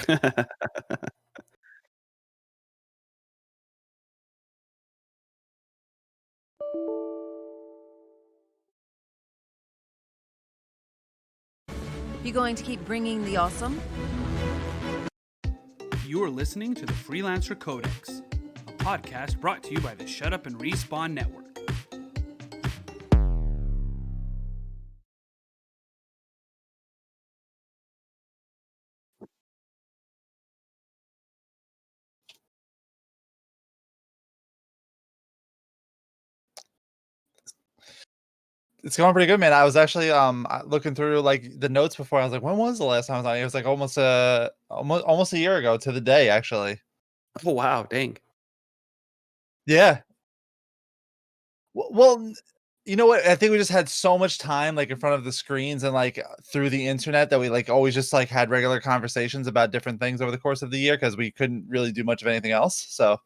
You going to keep bringing the awesome? You are listening to the Freelancer Codex, a podcast brought to you by the Shut Up and Respawn Network. It's going pretty good, man. I was actually looking through like the notes before. I was like, when was the last time I was on? It was like almost a year ago to the day, actually. Oh wow, dang. Yeah. Well, you know what? I think we just had so much time like in front of the screens and like through the internet that we like always just like had regular conversations about different things over the course of the year because we couldn't really do much of anything else. So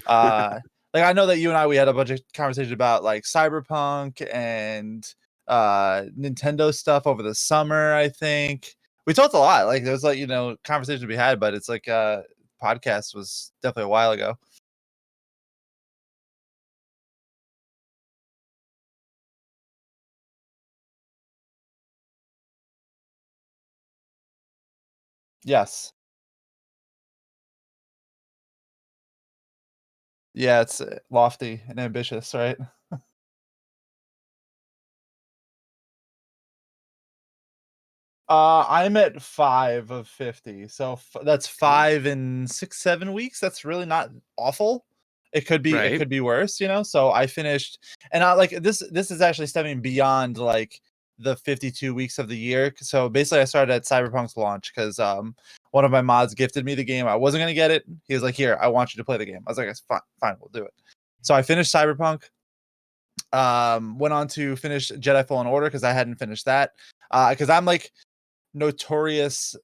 like I know that you and we had a bunch of conversations about like Cyberpunk and Nintendo stuff over the summer. I think we talked a lot. Like there was like, conversations we had, but it's like podcast was definitely a while ago. Yes. Yeah, it's lofty and ambitious, right? I'm at 5 of 50, so that's 5 in 6, 7 weeks. That's really not awful. It could be Right. worse, So I finished, and I like this. This is actually stemming beyond like the 52 weeks of the year. So basically, I started at Cyberpunk's launch because one of my mods gifted me the game. I wasn't gonna get it. He was like, "Here, I want you to play the game." I was like, "It's fine, fine, we'll do it." So I finished Cyberpunk. Went on to finish Jedi Fallen Order because I hadn't finished that. Because I'm like notorious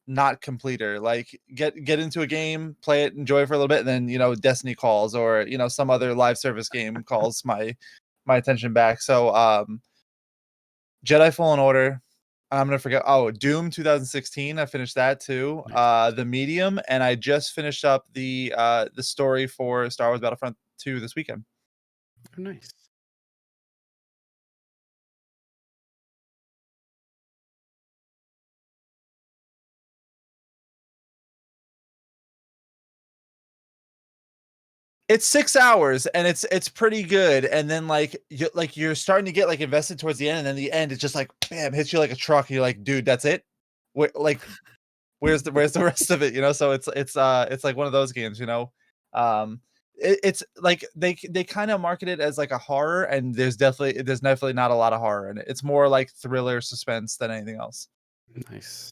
not completer. Like get into a game, play it, enjoy it for a little bit, and then Destiny calls or some other live service game calls my attention back. So Jedi Fallen Order. I'm gonna forget. Oh, Doom 2016. I finished that too. The Medium, and I just finished up the story for Star Wars Battlefront 2 this weekend. Oh, nice. It's 6 hours and it's pretty good. And then you're starting to get like invested towards the end, and then the end it's just like bam, hits you like a truck. And you're like, dude, that's it. Where's the rest of it? So it's like one of those games. It's like they kind of market it as like a horror, and there's definitely not a lot of horror in it. It's more like thriller suspense than anything else. Nice.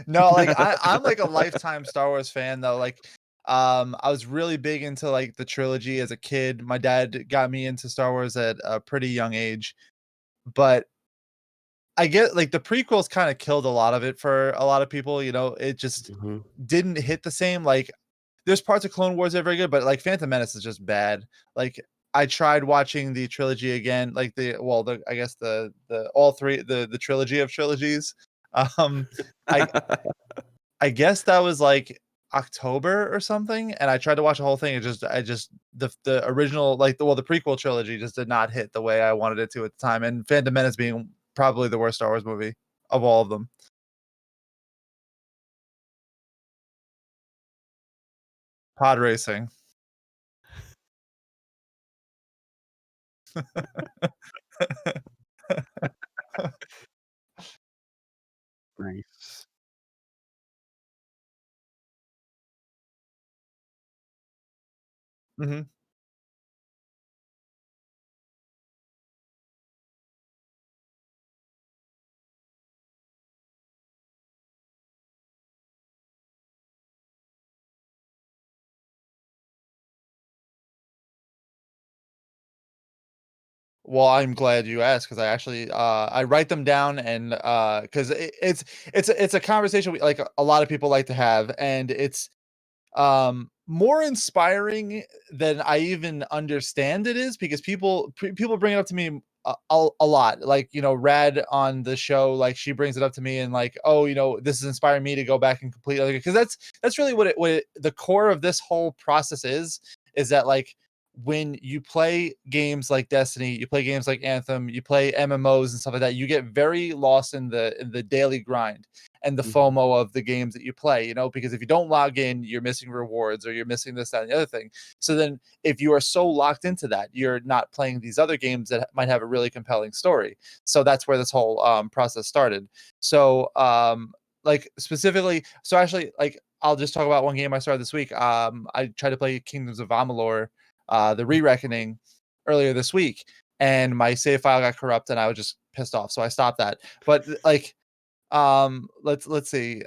No, like I'm like a lifetime Star Wars fan though. Like I was really big into like the trilogy as a kid. My dad got me into Star Wars at a pretty young age. But I get like the prequels kind of killed a lot of it for a lot of people. It just Mhm. didn't hit the same. Like there's parts of Clone Wars that are very good, but like Phantom Menace is just bad. Like I tried watching the trilogy again, like I guess the all three the trilogy of trilogies. Um I I guess that was like October or something, and I tried to watch the whole thing. The original the prequel trilogy just did not hit the way I wanted it to at the time. And Phantom Menace being probably the worst Star Wars movie of all of them. Pod racing. Nice. hmm Well, I'm glad you asked because I actually I write them down and because it's a conversation like a lot of people like to have, and it's more inspiring than I even understand it is because people bring it up to me a lot. Like, Rad on the show, like she brings it up to me and like, oh, this is inspiring me to go back and complete, like, because that's really the core of this whole process is that, like, when you play games like Destiny, you play games like Anthem, you play MMOs and stuff like that, you get very lost in the daily grind and the Mhm. FOMO of the games that you play, because if you don't log in, you're missing rewards or you're missing this, that, and the other thing. So then if you are so locked into that, you're not playing these other games that might have a really compelling story. So that's where this whole process started. So like specifically, so actually, like, I'll just talk about one game I started this week. I tried to play Kingdoms of Amalur, the Re-Reckoning, earlier this week, and my save file got corrupt and I was just pissed off. So I stopped that. But like, let's see.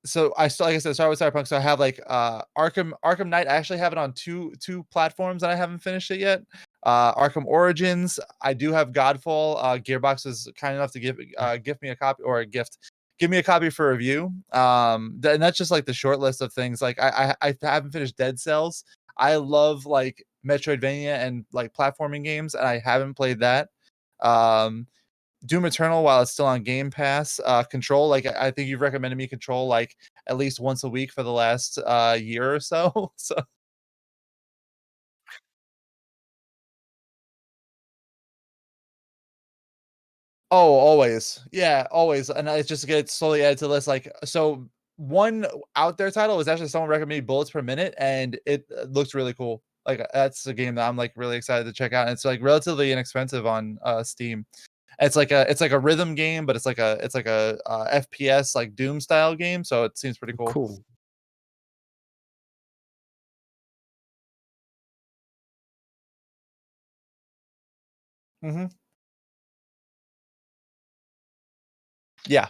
So I still, like I said, started with Cyberpunk. So I have like Arkham Knight. I actually have it on two platforms and I haven't finished it yet. Arkham Origins. I do have Godfall. Gearbox is kind enough to give me a copy, or a gift. Give me a copy for review. And that's just like the short list of things. Like I haven't finished Dead Cells. I love like Metroidvania and like platforming games, and I haven't played that. Um, Doom Eternal, while it's still on Game Pass. Control, like I think you've recommended me Control like at least once a week for the last year or so. So oh, always, yeah, always, and I just get slowly added to the list. Like, so one out there title was actually someone recommended me Bullets Per Minute, and it looks really cool. Like, that's a game that I'm like really excited to check out. And it's like relatively inexpensive on Steam. It's like a rhythm game, but it's like a FPS like Doom style game, so it seems pretty cool. Cool. Mhm. Yeah,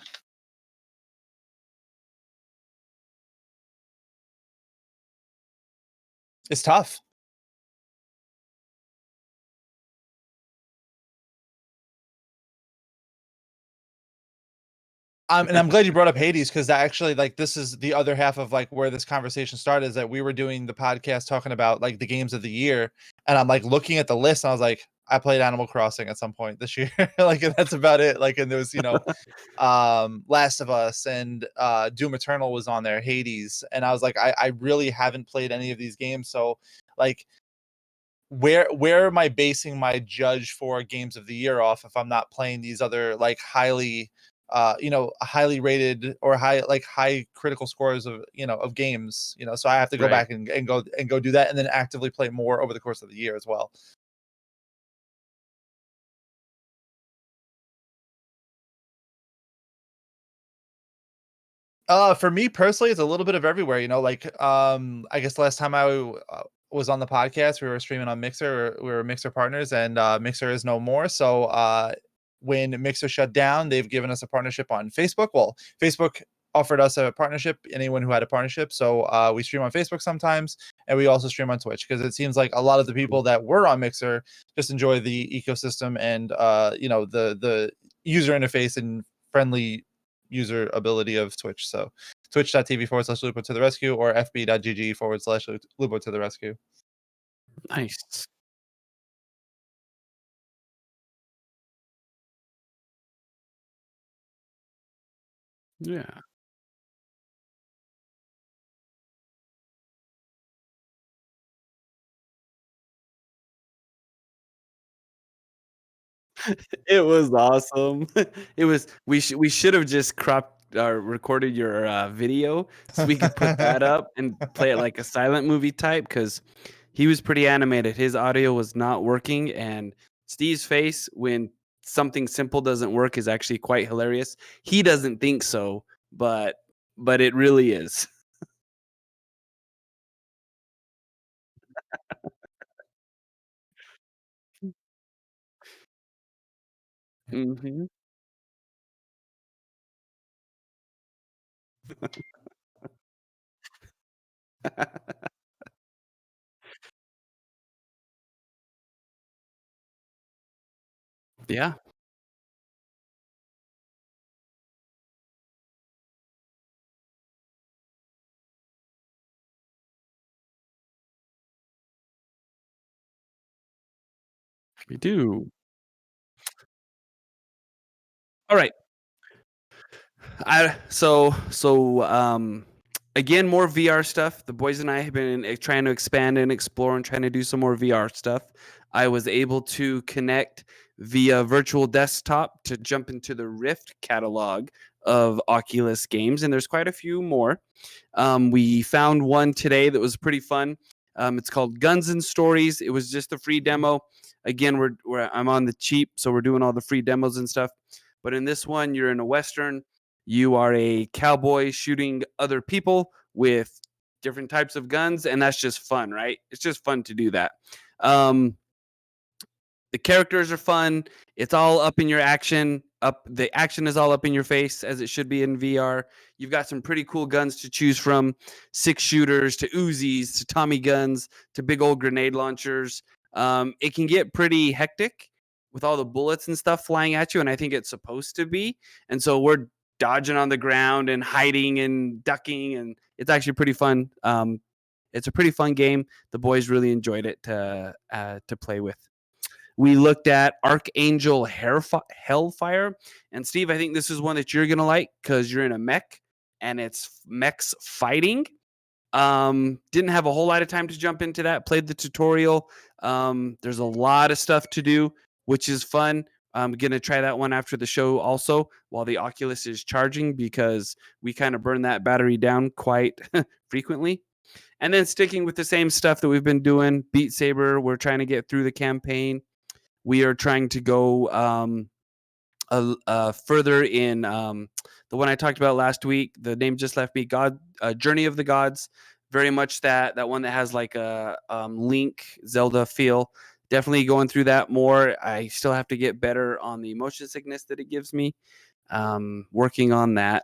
it's tough. And I'm glad you brought up Hades because that actually, like, this is the other half of like where this conversation started, is that we were doing the podcast talking about like the games of the year, and I'm like looking at the list and I was like, I played Animal Crossing at some point this year, like, and that's about it. Like, and there was, Last of Us and Doom Eternal was on there, Hades, and I was like, I really haven't played any of these games, so like where am I basing my judge for games of the year off if I'm not playing these other like highly rated or high critical scores of games, so I have to go Right. back and go do that and then actively play more over the course of the year as well. For me personally, it's a little bit of everywhere, like, I guess last time was on the podcast, we were streaming on Mixer. We were Mixer partners, and Mixer is no more. So when Mixer shut down, they've given us a partnership on Facebook. Well, Facebook offered us a partnership, anyone who had a partnership. So we stream on Facebook sometimes, and we also stream on Twitch because it seems like a lot of the people Cool. that were on Mixer just enjoy the ecosystem and the user interface and friendly user ability of Twitch. So twitch.tv/Lupo to the rescue, or fb.gg/Lupo to the rescue. Nice. Yeah. It was awesome. We should have just cropped or recorded your, video so we could put that up and play it like a silent movie type. Because he was pretty animated. His audio was not working, and Steve's face when something simple doesn't work is actually quite hilarious. He doesn't think so, but it really is. Mhm. Yeah. We do. All right. Again, more VR stuff. The boys and I have been trying to expand and explore and trying to do some more VR stuff. I was able to connect via virtual desktop to jump into the Rift catalog of Oculus games, and there's quite a few more. We found one today that was pretty fun. It's called Guns and Stories. It was just a free demo. Again, I'm on the cheap, so we're doing all the free demos and stuff. But in this one, you're in a Western. You are a cowboy shooting other people with different types of guns, and that's just fun, right? It's just fun to do that. Um, the characters are fun. It's all up in your action. The action is all up in your face as it should be in VR. You've got some pretty cool guns to choose from: 6-shooters to Uzis to Tommy guns to big old grenade launchers. It can get pretty hectic with all the bullets and stuff flying at you, and I think it's supposed to be. And so we're dodging on the ground and hiding and ducking, and it's actually pretty fun. It's a pretty fun game. The boys really enjoyed it to play with. We looked at Archangel Hellfire. And Steve, I think this is one that you're going to like because you're in a mech and it's mechs fighting. Didn't have a whole lot of time to jump into that. Played the tutorial. There's a lot of stuff to do, which is fun. I'm going to try that one after the show also while the Oculus is charging because we kind of burn that battery down quite frequently. And then sticking with the same stuff that we've been doing, Beat Saber, we're trying to get through the campaign. We are trying to go further in the one I talked about last week. The name just left me. Journey of the Gods. Very much that one that has like a Link Zelda feel. Definitely going through that more. I still have to get better on the motion sickness that it gives me. Working on that.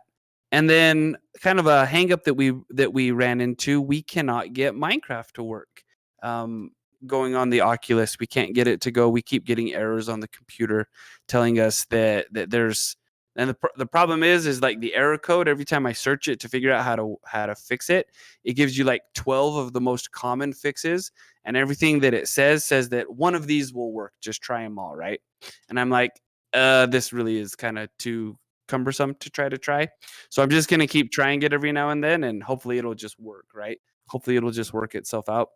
And then kind of a hang up that we ran into. We cannot get Minecraft to work. Going on the Oculus, we can't get it to go. We keep getting errors on the computer telling us that there's, and the problem is like the error code. Every time I search it to figure out how to fix it, it gives you like 12 of the most common fixes, and everything that it says that one of these will work. Just try them all, right? And I'm like, this really is kind of too cumbersome to try. So I'm just gonna keep trying it every now and then, and hopefully it'll just work, right? Hopefully it'll just work itself out.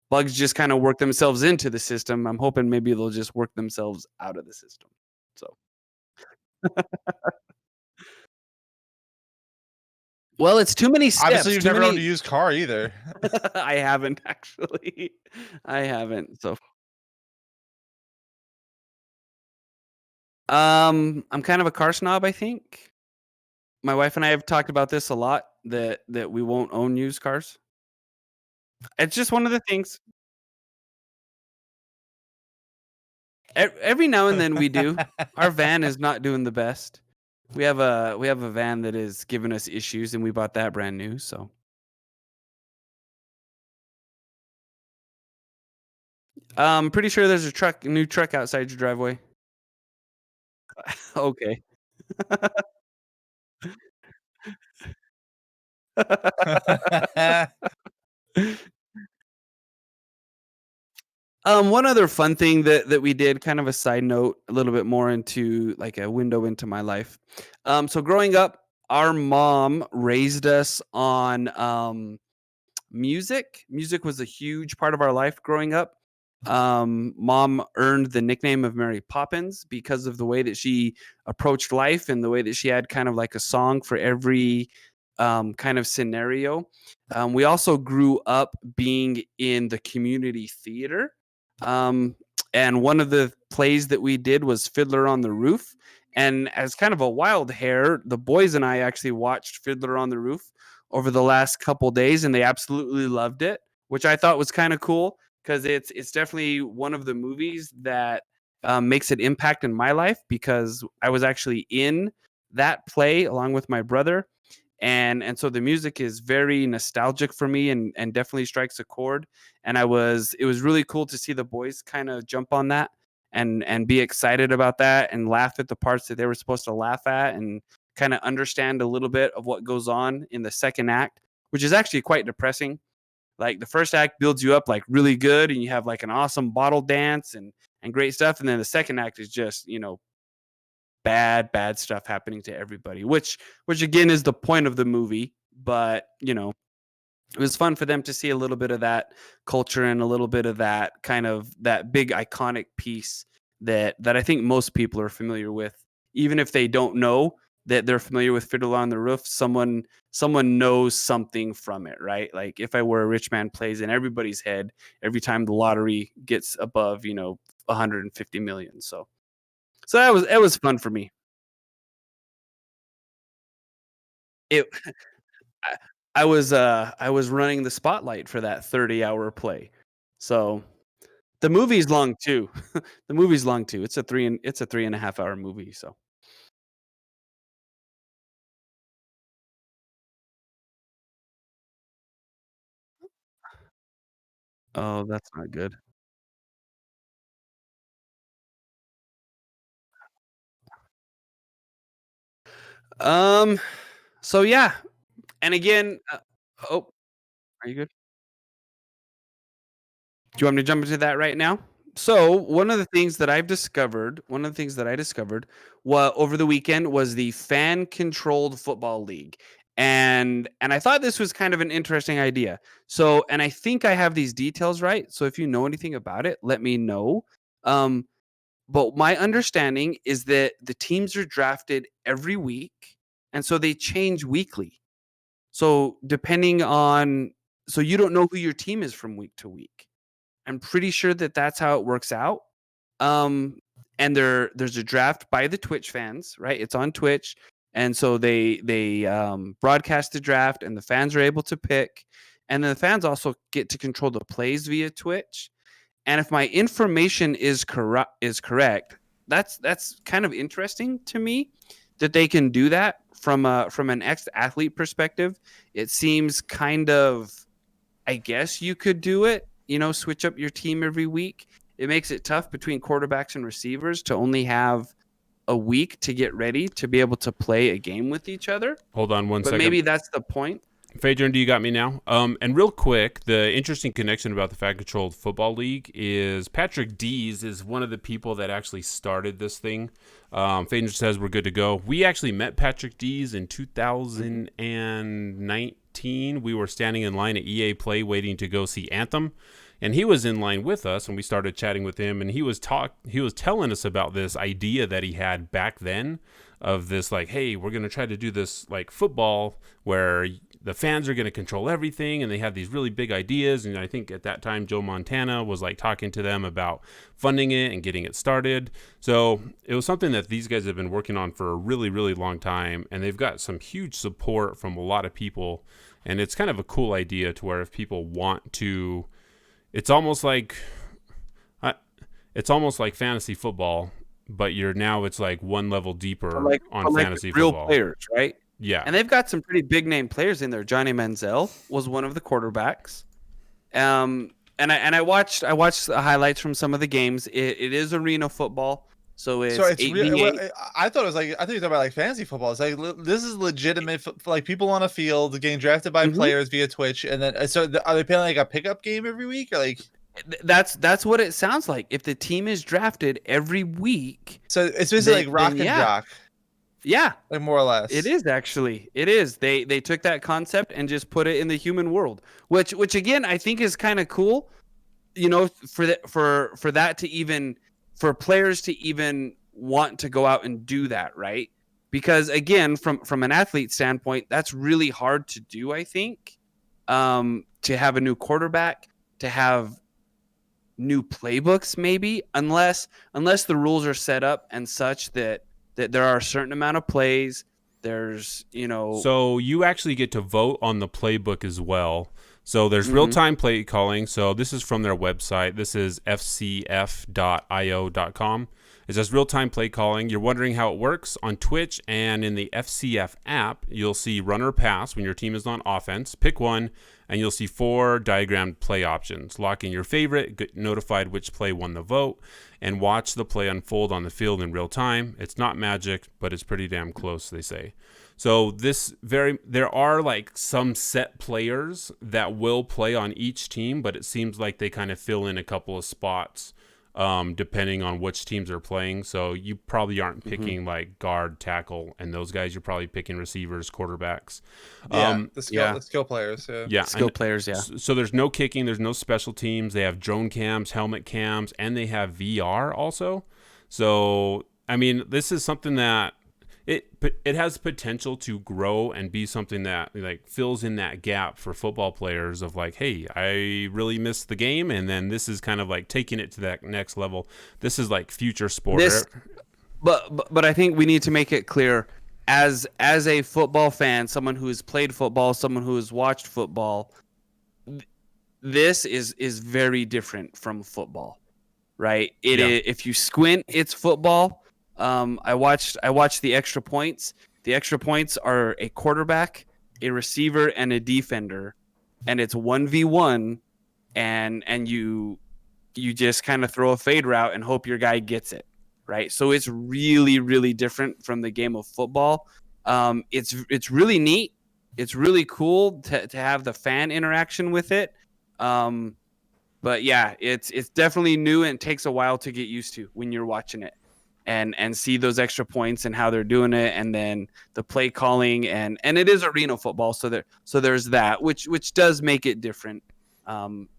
Bugs just kind of work themselves into the system. I'm hoping maybe they'll just work themselves out of the system. So, well, it's too many steps. Obviously, you've never owned a used car either. I haven't actually. I haven't. So, I'm kind of a car snob, I think. My wife and I have talked about this a lot that we won't own used cars. It's just one of the things. Every now and then we do. Our van is not doing the best. We have a van that is giving us issues, and we bought that brand new. So, I'm pretty sure there's a new truck outside your driveway. Okay. One other fun thing that we did, kind of a side note, a little bit more into like a window into my life. So growing up, our mom raised us on music. Music was a huge part of our life growing up. Mom earned the nickname of Mary Poppins because of the way that she approached life and the way that she had kind of like a song for every kind of scenario. We also grew up being in the community theater. Um, and one of the plays that we did was Fiddler on the Roof. And as kind of a wild hair, the boys and I actually watched Fiddler on the Roof over the last couple days, and they absolutely loved it, which I thought was kind of cool because it's definitely one of the movies that makes an impact in my life because I was actually in that play along with my brother, and so the music is very nostalgic for me and definitely strikes a chord. And it was really cool to see the boys kind of jump on that and be excited about that and laugh at the parts that they were supposed to laugh at and kind of understand a little bit of what goes on in the second act, which is actually quite depressing. Like the first act builds you up like really good and you have like an awesome bottle dance and great stuff. And then the second act is just, bad stuff happening to everybody, which again is the point of the movie. But, it was fun for them to see a little bit of that culture and a little bit of that kind of that big iconic piece that I think most people are familiar with, even if they don't know that they're familiar with Fiddler on the Roof. Someone knows something from it, right? Like If I Were a Rich Man plays in everybody's head every time the lottery gets above 150 million. So it was fun for me. It I was running the spotlight for that 30-hour play. So the movie's long too. The movie's long too. It's a 3.5 hour movie. So oh, that's not good. Um. So yeah, and again, oh, are you good? Do you want me to jump into that right now? So one of the things that I discovered over the weekend was the fan controlled football league. And I thought this was kind of an interesting idea. So, and I think I have these details right. So if you know anything about it, let me know. Um, but my understanding is that the teams are drafted every week, and so they change weekly. So depending on, so you don't know who your team is from week to week. I'm pretty sure that that's how it works out. Um, and there's a draft by the Twitch fans, right? It's on Twitch, and so they broadcast the draft, and the fans are able to pick, and then the fans also get to control the plays via Twitch. And if my information is correct, that's kind of interesting to me that they can do that from an ex-athlete perspective. It seems kind of, I guess you could do it, switch up your team every week. It makes it tough between quarterbacks and receivers to only have a week to get ready to be able to play a game with each other. Hold on one But second. maybe that's the point. Phaedron, do you got me now? And real quick, the interesting connection about the Fan Controlled Football League is Patrick Dees is one of the people that actually started this thing. Phaedron says we're good to go. We actually met Patrick Dees in 2019. We were standing in line at EA Play waiting to go see Anthem. And he was in line with us, and we started chatting with him, and he was telling us about this idea that he had back then of this, like, hey, we're going to try to do this, like, football where the fans are going to control everything, and they have these really big ideas. And I think at that time, Joe Montana was, like, talking to them about funding it and getting it started. So it was something that these guys have been working on for a really, really long time, and they've got some huge support from a lot of people. And it's kind of a cool idea to where if people want to, it's almost like fantasy football, but it's like one level deeper on fantasy real football. Players, right? Yeah. And they've got some pretty big name players in there. Johnny Manziel was one of the quarterbacks. And I watched the highlights from some of the games. It is arena football. So it's 8v8. I thought it was like, I think you're talking about like fantasy football. It's like this is legitimate for like people on a field getting drafted by players via Twitch, and then are they playing like a pickup game every week, or like? That's what it sounds like. If the team is drafted every week, so it's basically like rock and jock. Yeah, like more or less. It is actually. It is. They took that concept and just put it in the human world, which again I think is kind of cool. For that to even, for players to even want to go out and do that, right? Because again, from an athlete standpoint, that's really hard to do. I think to have a new quarterback, to have new playbooks, maybe, unless the rules are set up and such that there are a certain amount of plays. There's So you actually get to vote on the playbook as well. So there's real-time play calling. So this is from their website. This is fcf.io.com. It says real-time play calling. You're wondering how it works? On Twitch and in the FCF app, you'll see run or pass when your team is on offense. Pick one, and you'll see 4 diagrammed play options. Lock in your favorite, get notified which play won the vote, and watch the play unfold on the field in real time. It's not magic, but it's pretty damn close, they say. So there are like some set players that will play on each team, but it seems like they kind of fill in a couple of spots depending on which teams are playing. So you probably aren't picking like guard, tackle, and those guys. You're probably picking receivers, quarterbacks. The skill players. Yeah, skill players. Yeah. So there's no kicking. There's no special teams. They have drone cams, helmet cams, and they have VR also. So I mean, this is something that it has potential to grow and be something that like fills in that gap for football players of like, hey, I really missed the game, and then this is kind of like taking it to that next level. This is like future sport. But I think we need to make it clear, as a football fan, someone who has played football, someone who has watched football, this is very different from football, right? If you squint, it's football. I watched the extra points. The extra points are a quarterback, a receiver, and a defender, and it's 1v1, and you just kind of throw a fade route and hope your guy gets it, right? So it's really, really different from the game of football. It's really neat. It's really cool to have the fan interaction with it. But yeah, it's definitely new, and it takes a while to get used to when you're watching it. And see those extra points and how they're doing it, and then the play calling, and it is arena football, so there's that, which does make it different, from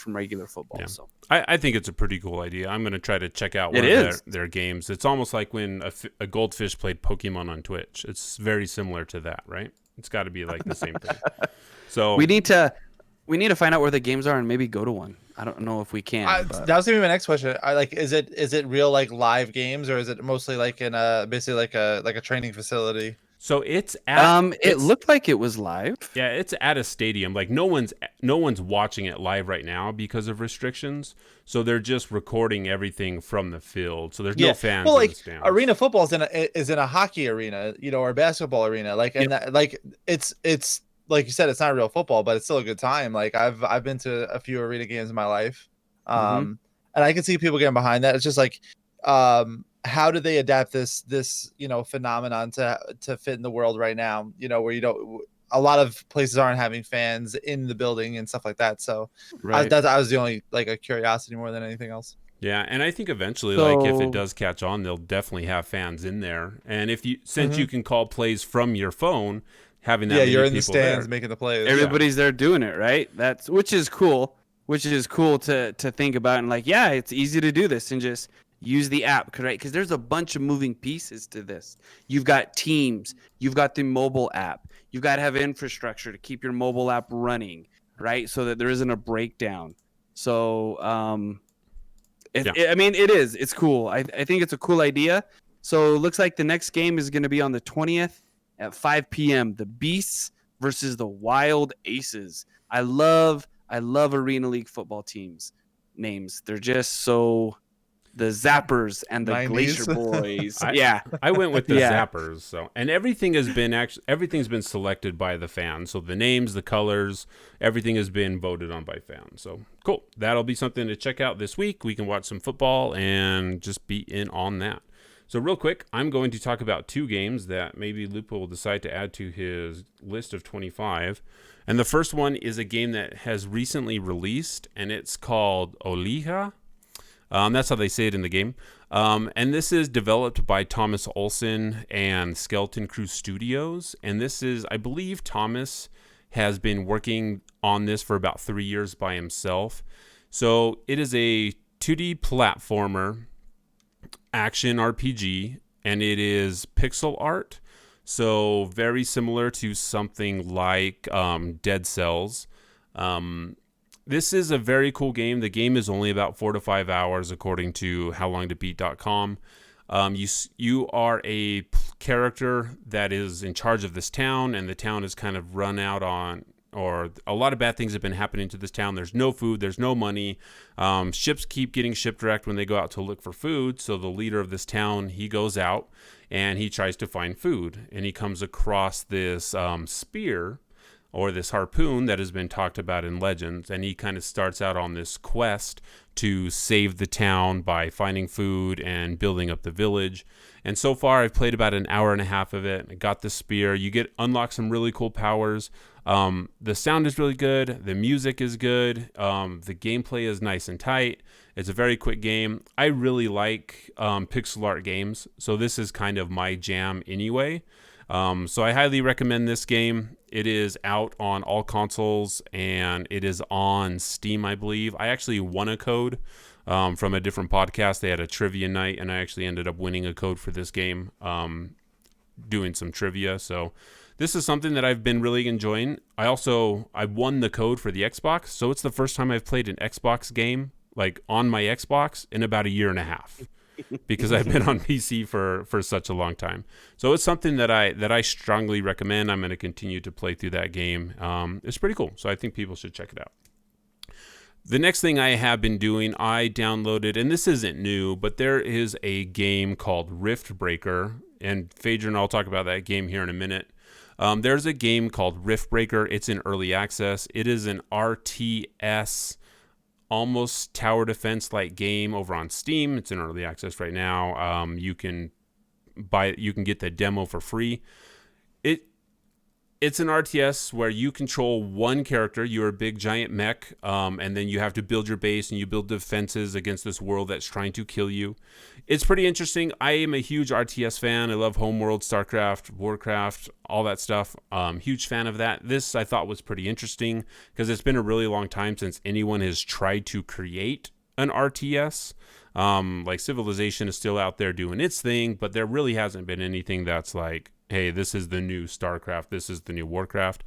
regular football. Yeah. So I think it's a pretty cool idea. I'm going to try to check out one of their games. It's almost like when a goldfish played Pokemon on Twitch. It's very similar to that, right? It's got to be like the same thing. So we need to find out where the games are and maybe go to one. I don't know if we can. That was gonna be my next question. Is it real like live games, or is it mostly like in basically like a training facility? So it's at it looked like it was live. Yeah, it's at a stadium. Like no one's watching it live right now because of restrictions. So they're just recording everything from the field. So there's no fans. Well, in like the stands. arena football is in a hockey arena, or a basketball arena. Like and that, like it's like you said, it's not real football, but it's still a good time. Like I've been to a few arena games in my life, and I can see people getting behind that. It's just like, how do they adapt this phenomenon to fit in the world right now? Where a lot of places aren't having fans in the building and stuff like that. So right. I was the only like a curiosity more than anything else. Yeah, and I think eventually, like if it does catch on, they'll definitely have fans in there. And since you can call plays from your phone. Having that you're in the stands there. making the plays. Everybody's there doing it, right? Which is cool. Which is cool to think about, and like, yeah, it's easy to do this and just use the app, right? Because there's a bunch of moving pieces to this. You've got teams, you've got the mobile app, you've got to have infrastructure to keep your mobile app running, right? So that there isn't a breakdown. So, it's cool. I think it's a cool idea. So it looks like the next game is going to be on the 20th. At 5 p.m., the Beasts versus the Wild Aces. I love Arena League football teams names. They're just so the Zappers and the 90s. Glacier Boys. I went with the Zappers. So and everything's been selected by the fans. So the names, the colors, everything has been voted on by fans. So cool. That'll be something to check out this week. We can watch some football and just be in on that. So real quick, I'm going to talk about 2 games that maybe Lupo will decide to add to his list of 25. And the first one is a game that has recently released, and it's called Olija. That's how they say it in the game. And this is developed by Thomas Olsen and Skeleton Crew Studios. And this is, I believe Thomas has been working on this for about 3 years by himself. So it is a 2D platformer action RPG, and it is pixel art, so very similar to something like Dead Cells. This is a very cool game. The game is only about 4 to 5 hours according to howlongtobeat.com. You are a character that is in charge of this town, and the town is kind of run out on or a lot of bad things have been happening to this town. There's no food, there's no money. Ships keep getting shipwrecked when they go out to look for food. So the leader of this town, he goes out and he tries to find food, and he comes across this spear or this harpoon that has been talked about in legends, and he kind of starts out on this quest to save the town by finding food and building up the village. And so far I've played about an hour and a half of it. I got the spear. You unlock some really cool powers. The sound is really good. The music is good. The gameplay is nice and tight. It's a very quick game. I really like pixel art games, so this is kind of my jam anyway. So I highly recommend this game. It is out on all consoles, and it is on Steam, I believe. I actually won a code from a different podcast. They had a trivia night, and I actually ended up winning a code for this game, doing some trivia. So this is something that I've been really enjoying. I won the code for the Xbox, so it's the first time I've played an Xbox game like on my Xbox in about a year and a half. Because I've been on PC for such a long time. So it's something that I strongly recommend. I'm going to continue to play through that game. It's pretty cool. So I think people should check it out. The next thing I have been doing, I downloaded, and this isn't new, but there is a game called Rift Breaker, and Phaedra and I'll talk about that game here in a minute. There's a game called Rift Breaker. It's in early access. It is an RTS almost tower defense like game over on Steam. It's in early access right now. You can get the demo for free. It's an RTS where you control one character. You're a big giant mech, and then you have to build your base and you build defenses against this world that's trying to kill you. It's pretty interesting. I am a huge RTS fan. I love Homeworld, StarCraft, Warcraft, all that stuff. Huge fan of that. This I thought was pretty interesting because it's been a really long time since anyone has tried to create an RTS. Like Civilization is still out there doing its thing, but there really hasn't been anything that's like, hey, this is the new StarCraft, this is the new Warcraft.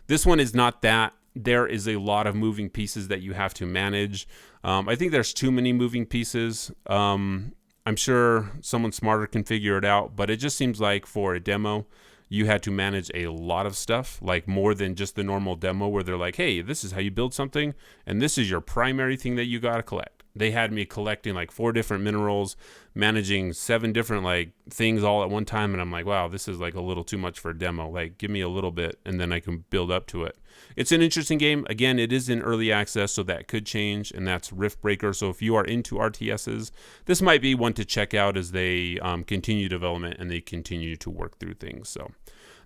This one is not that. There is a lot of moving pieces that you have to manage. I think there's too many moving pieces. I'm sure someone smarter can figure it out, but it just seems like for a demo, you had to manage a lot of stuff, like more than just the normal demo where they're like, hey, this is how you build something, and this is your primary thing that you got to collect. They had me collecting like 4 different minerals, managing 7 different like things all at one time, and I'm like, wow, this is like a little too much for a demo. Like, give me a little bit, and then I can build up to it. It's an interesting game. Again, it is in early access, so that could change, and that's Rift Breaker. So if you are into RTSs, this might be one to check out as they continue development and they continue to work through things. So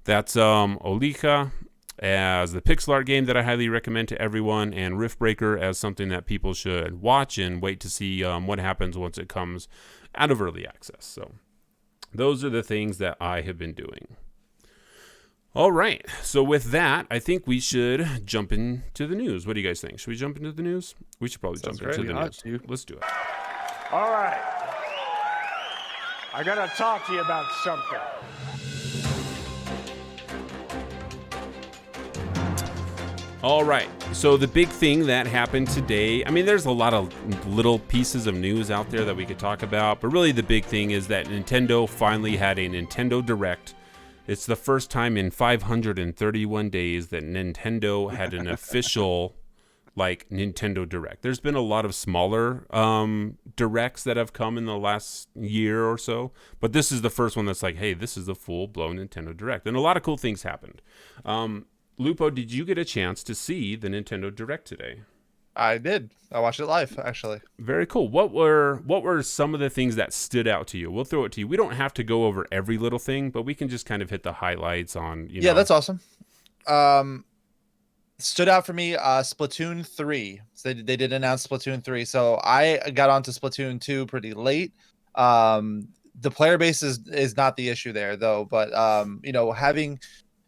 that's Olika as the pixel art game that I highly recommend to everyone, and Rift Breaker as something that people should watch and wait to see what happens once it comes out of early access. So those are the things that I have been doing. All right, so with that, I think we should jump into the news. What do you guys think? Should we jump into the news? We should probably jump into the news. Let's do it. All right. I got to talk to you about something. All right, so the big thing that happened today, I mean, there's a lot of little pieces of news out there that we could talk about, but really the big thing is that Nintendo finally had a Nintendo Direct. It's the first time in 531 days that Nintendo had an official, like, Nintendo Direct. There's been a lot of smaller Directs that have come in the last year or so, but this is the first one that's like, hey, this is a full-blown Nintendo Direct. And a lot of cool things happened. Lupo, did you get a chance to see the Nintendo Direct today? I did. I watched it live, actually. Very cool. What were some of the things that stood out to you? We'll throw it to you. We don't have to go over every little thing, but we can just kind of hit the highlights on, Yeah, that's awesome. Stood out for me, Splatoon 3. So they did announce Splatoon 3. So I got onto Splatoon 2 pretty late. The player base is not the issue there, though. But, having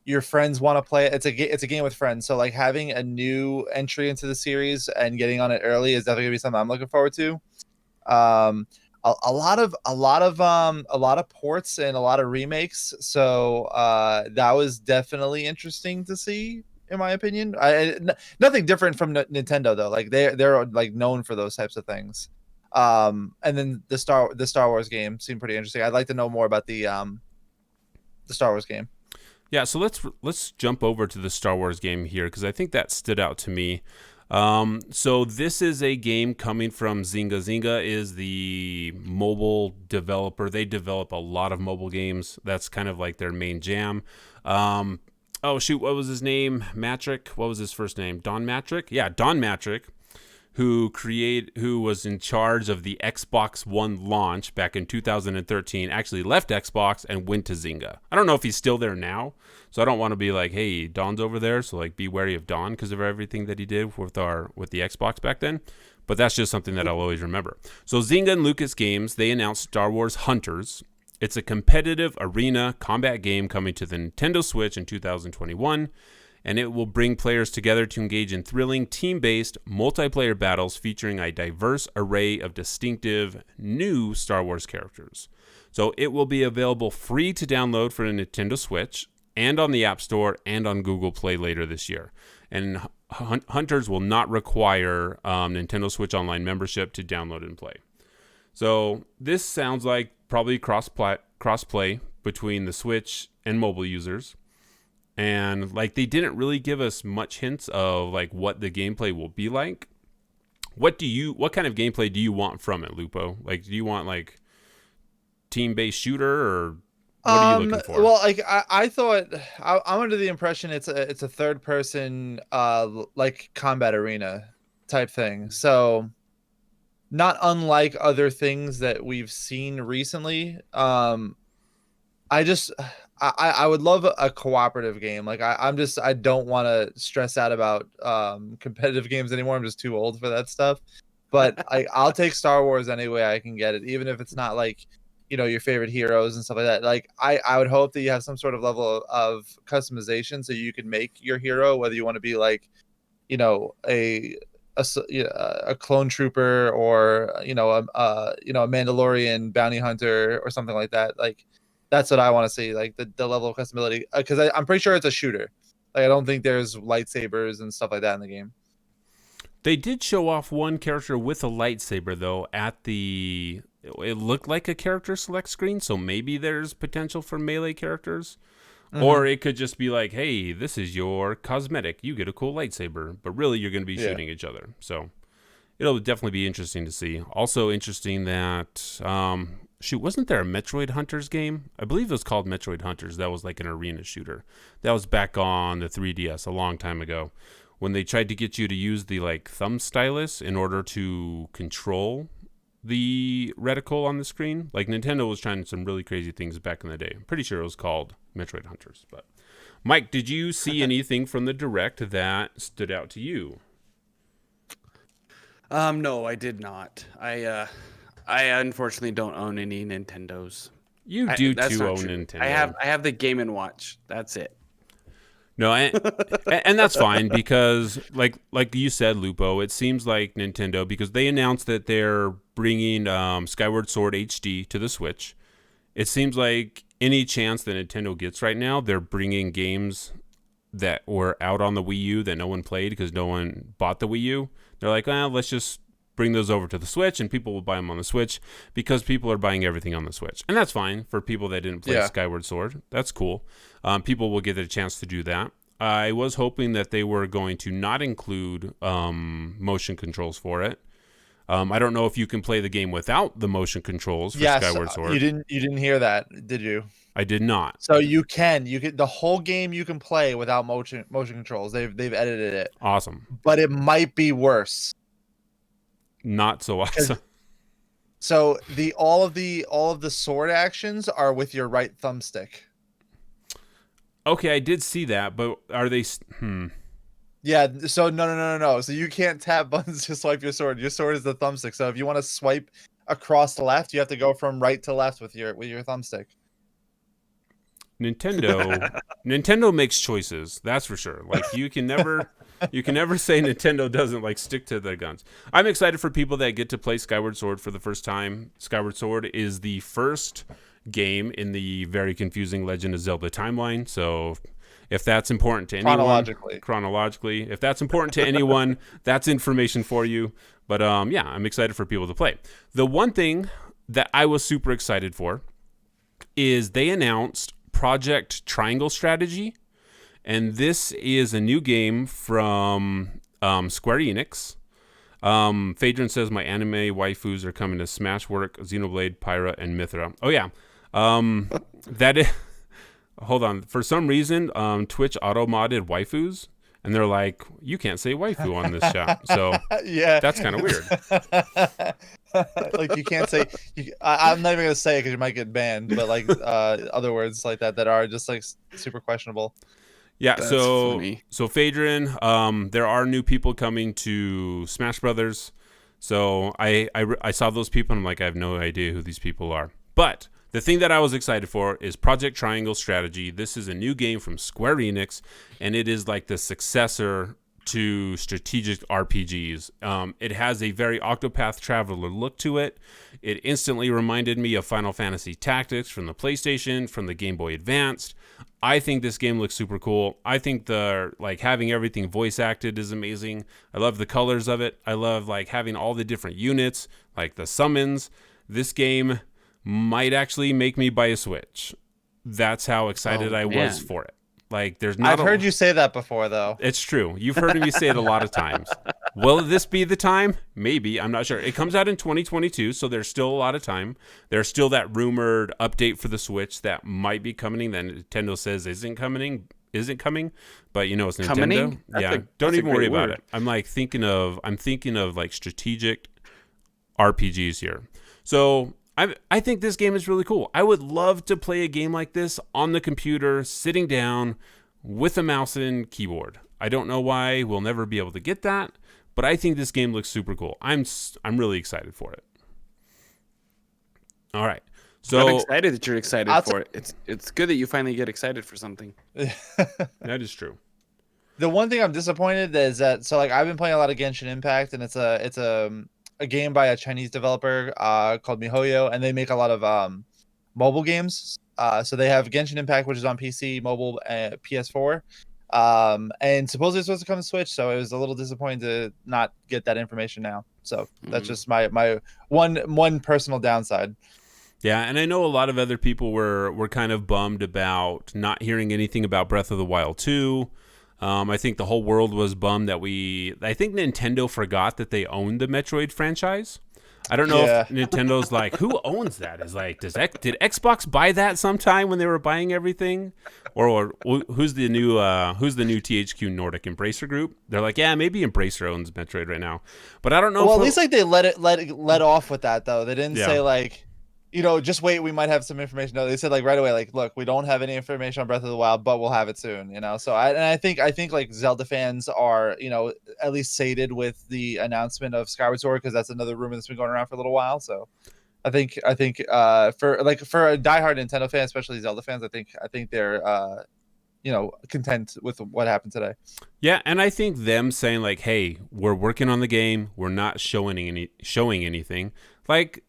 your friends want to play it. It's a game with friends. So like having a new entry into the series and getting on it early is definitely gonna be something I'm looking forward to. A lot of ports and a lot of remakes. So that was definitely interesting to see, in my opinion. Nothing different from Nintendo though. Like they're like known for those types of things. And then the Star Wars game seemed pretty interesting. I'd like to know more about the Star Wars game. Yeah, so let's jump over to the Star Wars game here because I think that stood out to me. So this is a game coming from Zynga. Zynga is the mobile developer. They develop a lot of mobile games. That's kind of like their main jam. Oh shoot, what was his name? Matrick. What was his first name? Don Matrick? Yeah, Don Matrick, who was in charge of the Xbox One launch back in 2013, actually left Xbox and went to Zynga. I don't know if he's still there now, so I don't want to be like, hey, Don's over there, so like be wary of Don because of everything that he did with the Xbox back then. But that's just something that I'll always remember. So Zynga and Lucas Games, they announced Star Wars Hunters. It's a competitive arena combat game coming to the Nintendo Switch in 2021. And it will bring players together to engage in thrilling, team-based, multiplayer battles featuring a diverse array of distinctive, new Star Wars characters. So it will be available free to download for the Nintendo Switch, and on the App Store, and on Google Play later this year. And Hunters will not require Nintendo Switch Online membership to download and play. So this sounds like probably cross-play between the Switch and mobile users. And like they didn't really give us much hints of like what the gameplay will be like. What kind of gameplay do you want from it, Lupo? Like, do you want like team-based shooter, or what are you looking for? Well, like I thought I'm under the impression it's a third person like combat arena type thing. So not unlike other things that we've seen recently. I would love a cooperative game. Like I don't want to stress out about competitive games anymore. I'm just too old for that stuff. But I'll take Star Wars any way I can get it, even if it's not like, your favorite heroes and stuff like that. Like I would hope that you have some sort of level of customization so you can make your hero, whether you want to be like, a clone trooper or a Mandalorian bounty hunter or something like that. Like that's what I want to see, like the level of customability, because I'm pretty sure it's a shooter. Like I don't think there's lightsabers and stuff like that in the game. They did show off one character with a lightsaber though it looked like a character select screen, so maybe there's potential for melee characters. Mm-hmm. Or it could just be like, hey, this is your cosmetic. You get a cool lightsaber, but really you're going to be shooting each other. So it'll definitely be interesting to see. Also interesting that, wasn't there a Metroid Hunters game? I believe it was called Metroid Hunters. That was like an arena shooter. That was back on the 3DS a long time ago when they tried to get you to use the like thumb stylus in order to control the reticle on the screen. Like Nintendo was trying some really crazy things back in the day. I'm pretty sure it was called Metroid Hunters. But Mike, did you see anything from the Direct that stood out to you? No, I did not. I unfortunately don't own any Nintendos. You do that's too not own true. Nintendo. I have the Game & Watch. That's it. No, and that's fine because, like you said, Lupo, it seems like Nintendo, because they announced that they're bringing Skyward Sword HD to the Switch. It seems like any chance that Nintendo gets right now, they're bringing games that were out on the Wii U that no one played because no one bought the Wii U. They're like, let's just bring those over to the Switch, and people will buy them on the Switch because people are buying everything on the Switch. And that's fine for people that didn't play Skyward Sword. That's cool. People will get a chance to do that. I was hoping that they were going to not include motion controls for it. I don't know if you can play the game without the motion controls for Skyward Sword. You didn't hear that, did you? I did not. So you can the whole game you can play without motion controls. They've edited it. Awesome. But it might be worse. Not so awesome. So all of the sword actions are with your right thumbstick. Okay, I did see that, but are they? Yeah. So no. So you can't tap buttons to swipe your sword. Your sword is the thumbstick. So if you want to swipe across the left, you have to go from right to left with your thumbstick. Nintendo makes choices. That's for sure. Like you can never say Nintendo doesn't like stick to their guns. I'm excited for people that get to play Skyward Sword for the first time. Skyward Sword is the first game in the very confusing Legend of Zelda timeline. So if that's important to anyone, chronologically, if that's important to anyone, that's information for you. But I'm excited for people to play. The one thing that I was super excited for is they announced Project Triangle Strategy. And this is a new game from Square Enix. Phaedron says my anime waifus are coming to Smashwork, Xenoblade, Pyra, and Mithra. Oh yeah. That is... Hold on. For some reason, Twitch auto-modded waifus. And they're like, you can't say waifu on this chat. So yeah, that's kind of weird. Like you can't say. I'm not even gonna say it because you might get banned. But like other words like that are just like super questionable. Yeah. That's so funny. so Phaedron, there are new people coming to Smash Brothers. So I saw those people and I'm like, I have no idea who these people are. But the thing that I was excited for is Project Triangle Strategy. This is a new game from Square Enix, and it is like the successor to strategic RPGs. It has a very Octopath Traveler look to it. It instantly reminded me of Final Fantasy Tactics from the PlayStation, from the Game Boy Advanced. I think this game looks super cool. I think the having everything voice acted is amazing. I love the colors of it. I love having all the different units, like the summons. This game might actually make me buy a Switch. That's how excited I was for it. There's not. I've heard you say that before, though. It's true. You've heard me say it a lot of times. Will this be the time? Maybe. I'm not sure. It comes out in 2022, so there's still a lot of time. There's still that rumored update for the Switch that might be coming. That Nintendo says isn't coming. But it's Nintendo. Coming? Don't even worry word. about it. I'm thinking of strategic RPGs here. So I think this game is really cool. I would love to play a game like this on the computer, sitting down with a mouse and keyboard. I don't know why we'll never be able to get that, but I think this game looks super cool. I'm really excited for it. All right. So I'm excited that you're excited for it. It's good that you finally get excited for something. that is true. The one thing I'm disappointed is that I've been playing a lot of Genshin Impact, and it's a game by a Chinese developer called MiHoYo, and they make a lot of mobile games. So they have Genshin Impact, which is on PC, mobile, PS4, and supposedly it's supposed to come to Switch. So it was a little disappointing to not get that information now. So that's just my one personal downside. Yeah, and I know a lot of other people were kind of bummed about not hearing anything about Breath of the Wild 2. I think the whole world was bummed that I think Nintendo forgot that they owned the Metroid franchise. I don't know if Nintendo's who owns that? Did Xbox buy that sometime when they were buying everything? Or who's the new THQ Nordic Embracer Group? They're yeah, maybe Embracer owns Metroid right now. But I don't know. Well, at least they let off with that though. They didn't say just wait, we might have some information. No, they said right away, look, we don't have any information on Breath of the Wild, but we'll have it soon, So I think Zelda fans are, at least sated with the announcement of Skyward Sword, because that's another rumor that's been going around for a little while. So I think for a diehard Nintendo fan, especially Zelda fans, I think they're content with what happened today. Yeah, and I think them saying hey, we're working on the game, we're not showing anything,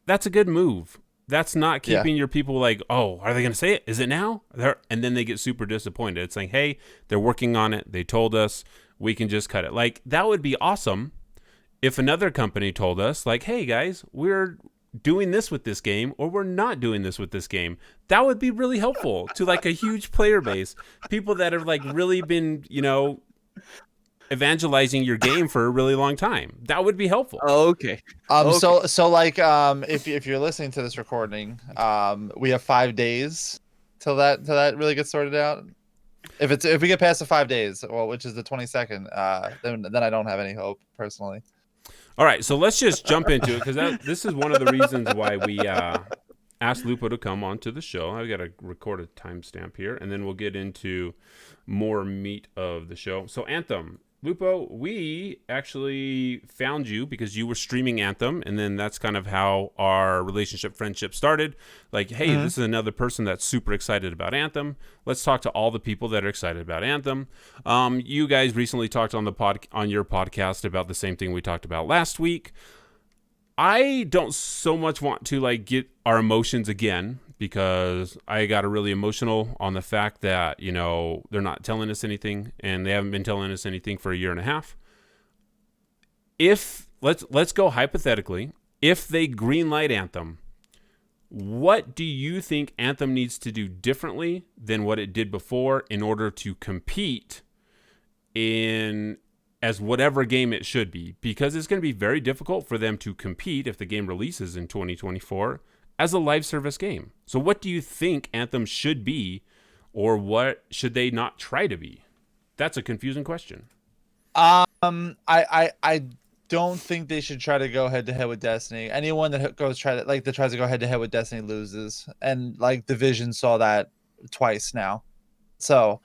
that's a good move. That's not keeping your people oh, are they going to say it? Is it now? And then they get super disappointed. It's hey, they're working on it. They told us we can just cut it. That would be awesome if another company told us hey guys, we're doing this with this game, or we're not doing this with this game. That would be really helpful to a huge player base. People that have really been, evangelizing your game for a really long time. That would be helpful. Oh, okay. If you're listening to this recording, we have 5 days till that really gets sorted out. If we get past the 5 days, which is the 22nd, then I don't have any hope personally. All right, so let's just jump into it, because this is one of the reasons why we asked Lupo to come onto the show. I've got to record a timestamp here, and then we'll get into more meat of the show. So Anthem. Lupo, we actually found you because you were streaming Anthem, and then that's kind of how our friendship started. Hey, this is another person that's super excited about Anthem. Let's talk to all the people that are excited about Anthem. You guys recently talked on your podcast about the same thing we talked about last week. I don't so much want to get our emotions again, because I got really emotional on the fact that, they're not telling us anything, and they haven't been telling us anything for a year and a half. If let's go hypothetically, if they greenlight Anthem, What do you think Anthem needs to do differently than what it did before in order to compete in as whatever game it should be? Because it's going to be very difficult for them to compete if the game releases in 2024 as a live service game. So what do you think Anthem should be, or what should they not try to be? That's a confusing question. I don't think they should try to go head to head with Destiny. Anyone that tries to go head to head with Destiny loses, and like Division saw that twice now. So,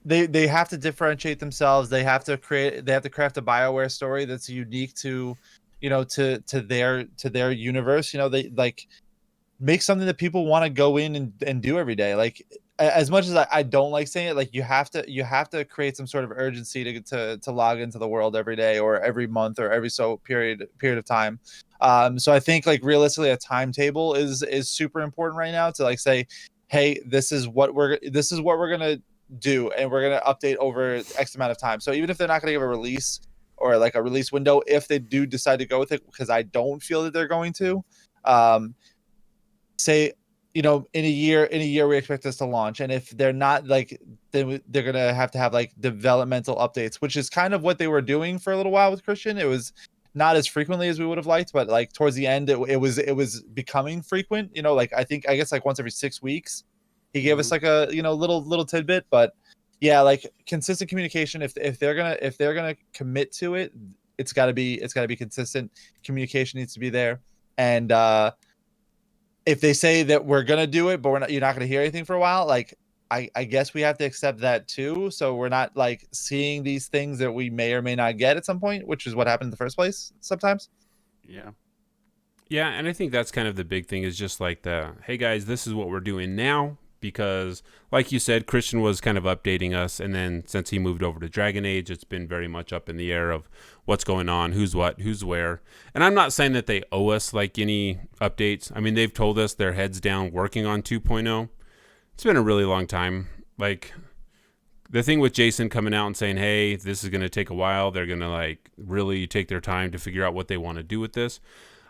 they have to differentiate themselves. They have to craft a BioWare story that's unique to, to their universe. They like make something that people want to go in and do every day. Like, as much as I don't like saying it, like you have to create some sort of urgency to log into the world every day or every month or every period of time. So I think like realistically a timetable is super important right now to like say, hey, this is what we're gonna do, and we're gonna update over X amount of time. So even if they're not gonna give a release or like a release window, if they do decide to go with it, because I don't feel that they're going to, say, in a year we expect this to launch, and if they're not, like, then they're gonna have to have like developmental updates, which is kind of what they were doing for a little while with Christian. It was not as frequently as we would have liked, but like towards the end it was becoming frequent. Like I guess like once every 6 weeks he gave us like a little tidbit. But yeah, like consistent communication. If they're gonna commit to it, it's gotta be consistent. Communication needs to be there. And if they say that we're gonna do it, but you're not gonna hear anything for a while, like I guess we have to accept that too. So we're not like seeing these things that we may or may not get at some point, which is what happened in the first place sometimes. Yeah. Yeah, and I think that's kind of the big thing, is just like hey guys, this is what we're doing now. Because like you said, Christian was kind of updating us, and then since he moved over to Dragon Age, it's been very much up in the air of what's going on, who's what, who's where. And I'm not saying that they owe us like any updates. I mean, they've told us they're heads down working on 2.0. It's been a really long time. Like the thing with Jason coming out and saying, hey, this is going to take a while, they're going to like really take their time to figure out what they want to do with this.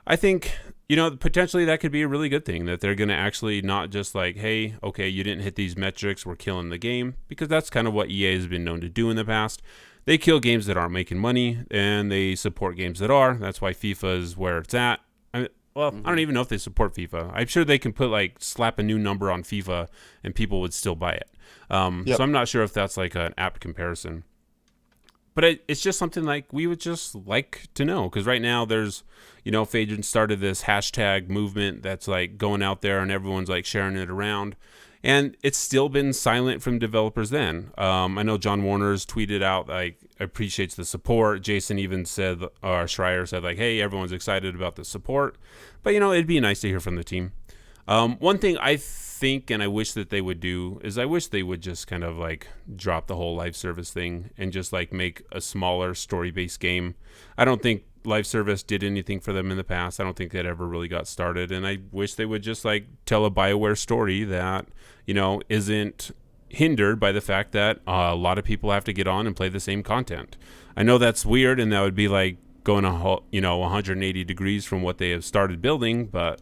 I think, potentially that could be a really good thing, that they're going to actually not just like, hey, okay, you didn't hit these metrics, we're killing the game, because that's kind of what EA has been known to do in the past. They kill games that aren't making money, and they support games that are. That's why FIFA is where it's at. I don't even know if they support FIFA. I'm sure they can slap a new number on FIFA and people would still buy it. So I'm not sure if that's like an apt comparison. But it's just something like we would just like to know, because right now there's, Phaedron started this hashtag movement that's like going out there and everyone's like sharing it around. And it's still been silent from developers then. I know John Warner's tweeted out, like, appreciates the support. Jason even said, or Schreier said, like, hey, everyone's excited about the support. But, it'd be nice to hear from the team. One thing I think and I wish that they would do is I wish they would just kind of like drop the whole live service thing and just like make a smaller story-based game. I don't think live service did anything for them in the past. I don't think that ever really got started, and I wish they would just like tell a BioWare story that isn't hindered by the fact that a lot of people have to get on and play the same content. I know that's weird, and that would be like going 180 degrees from what they have started building, but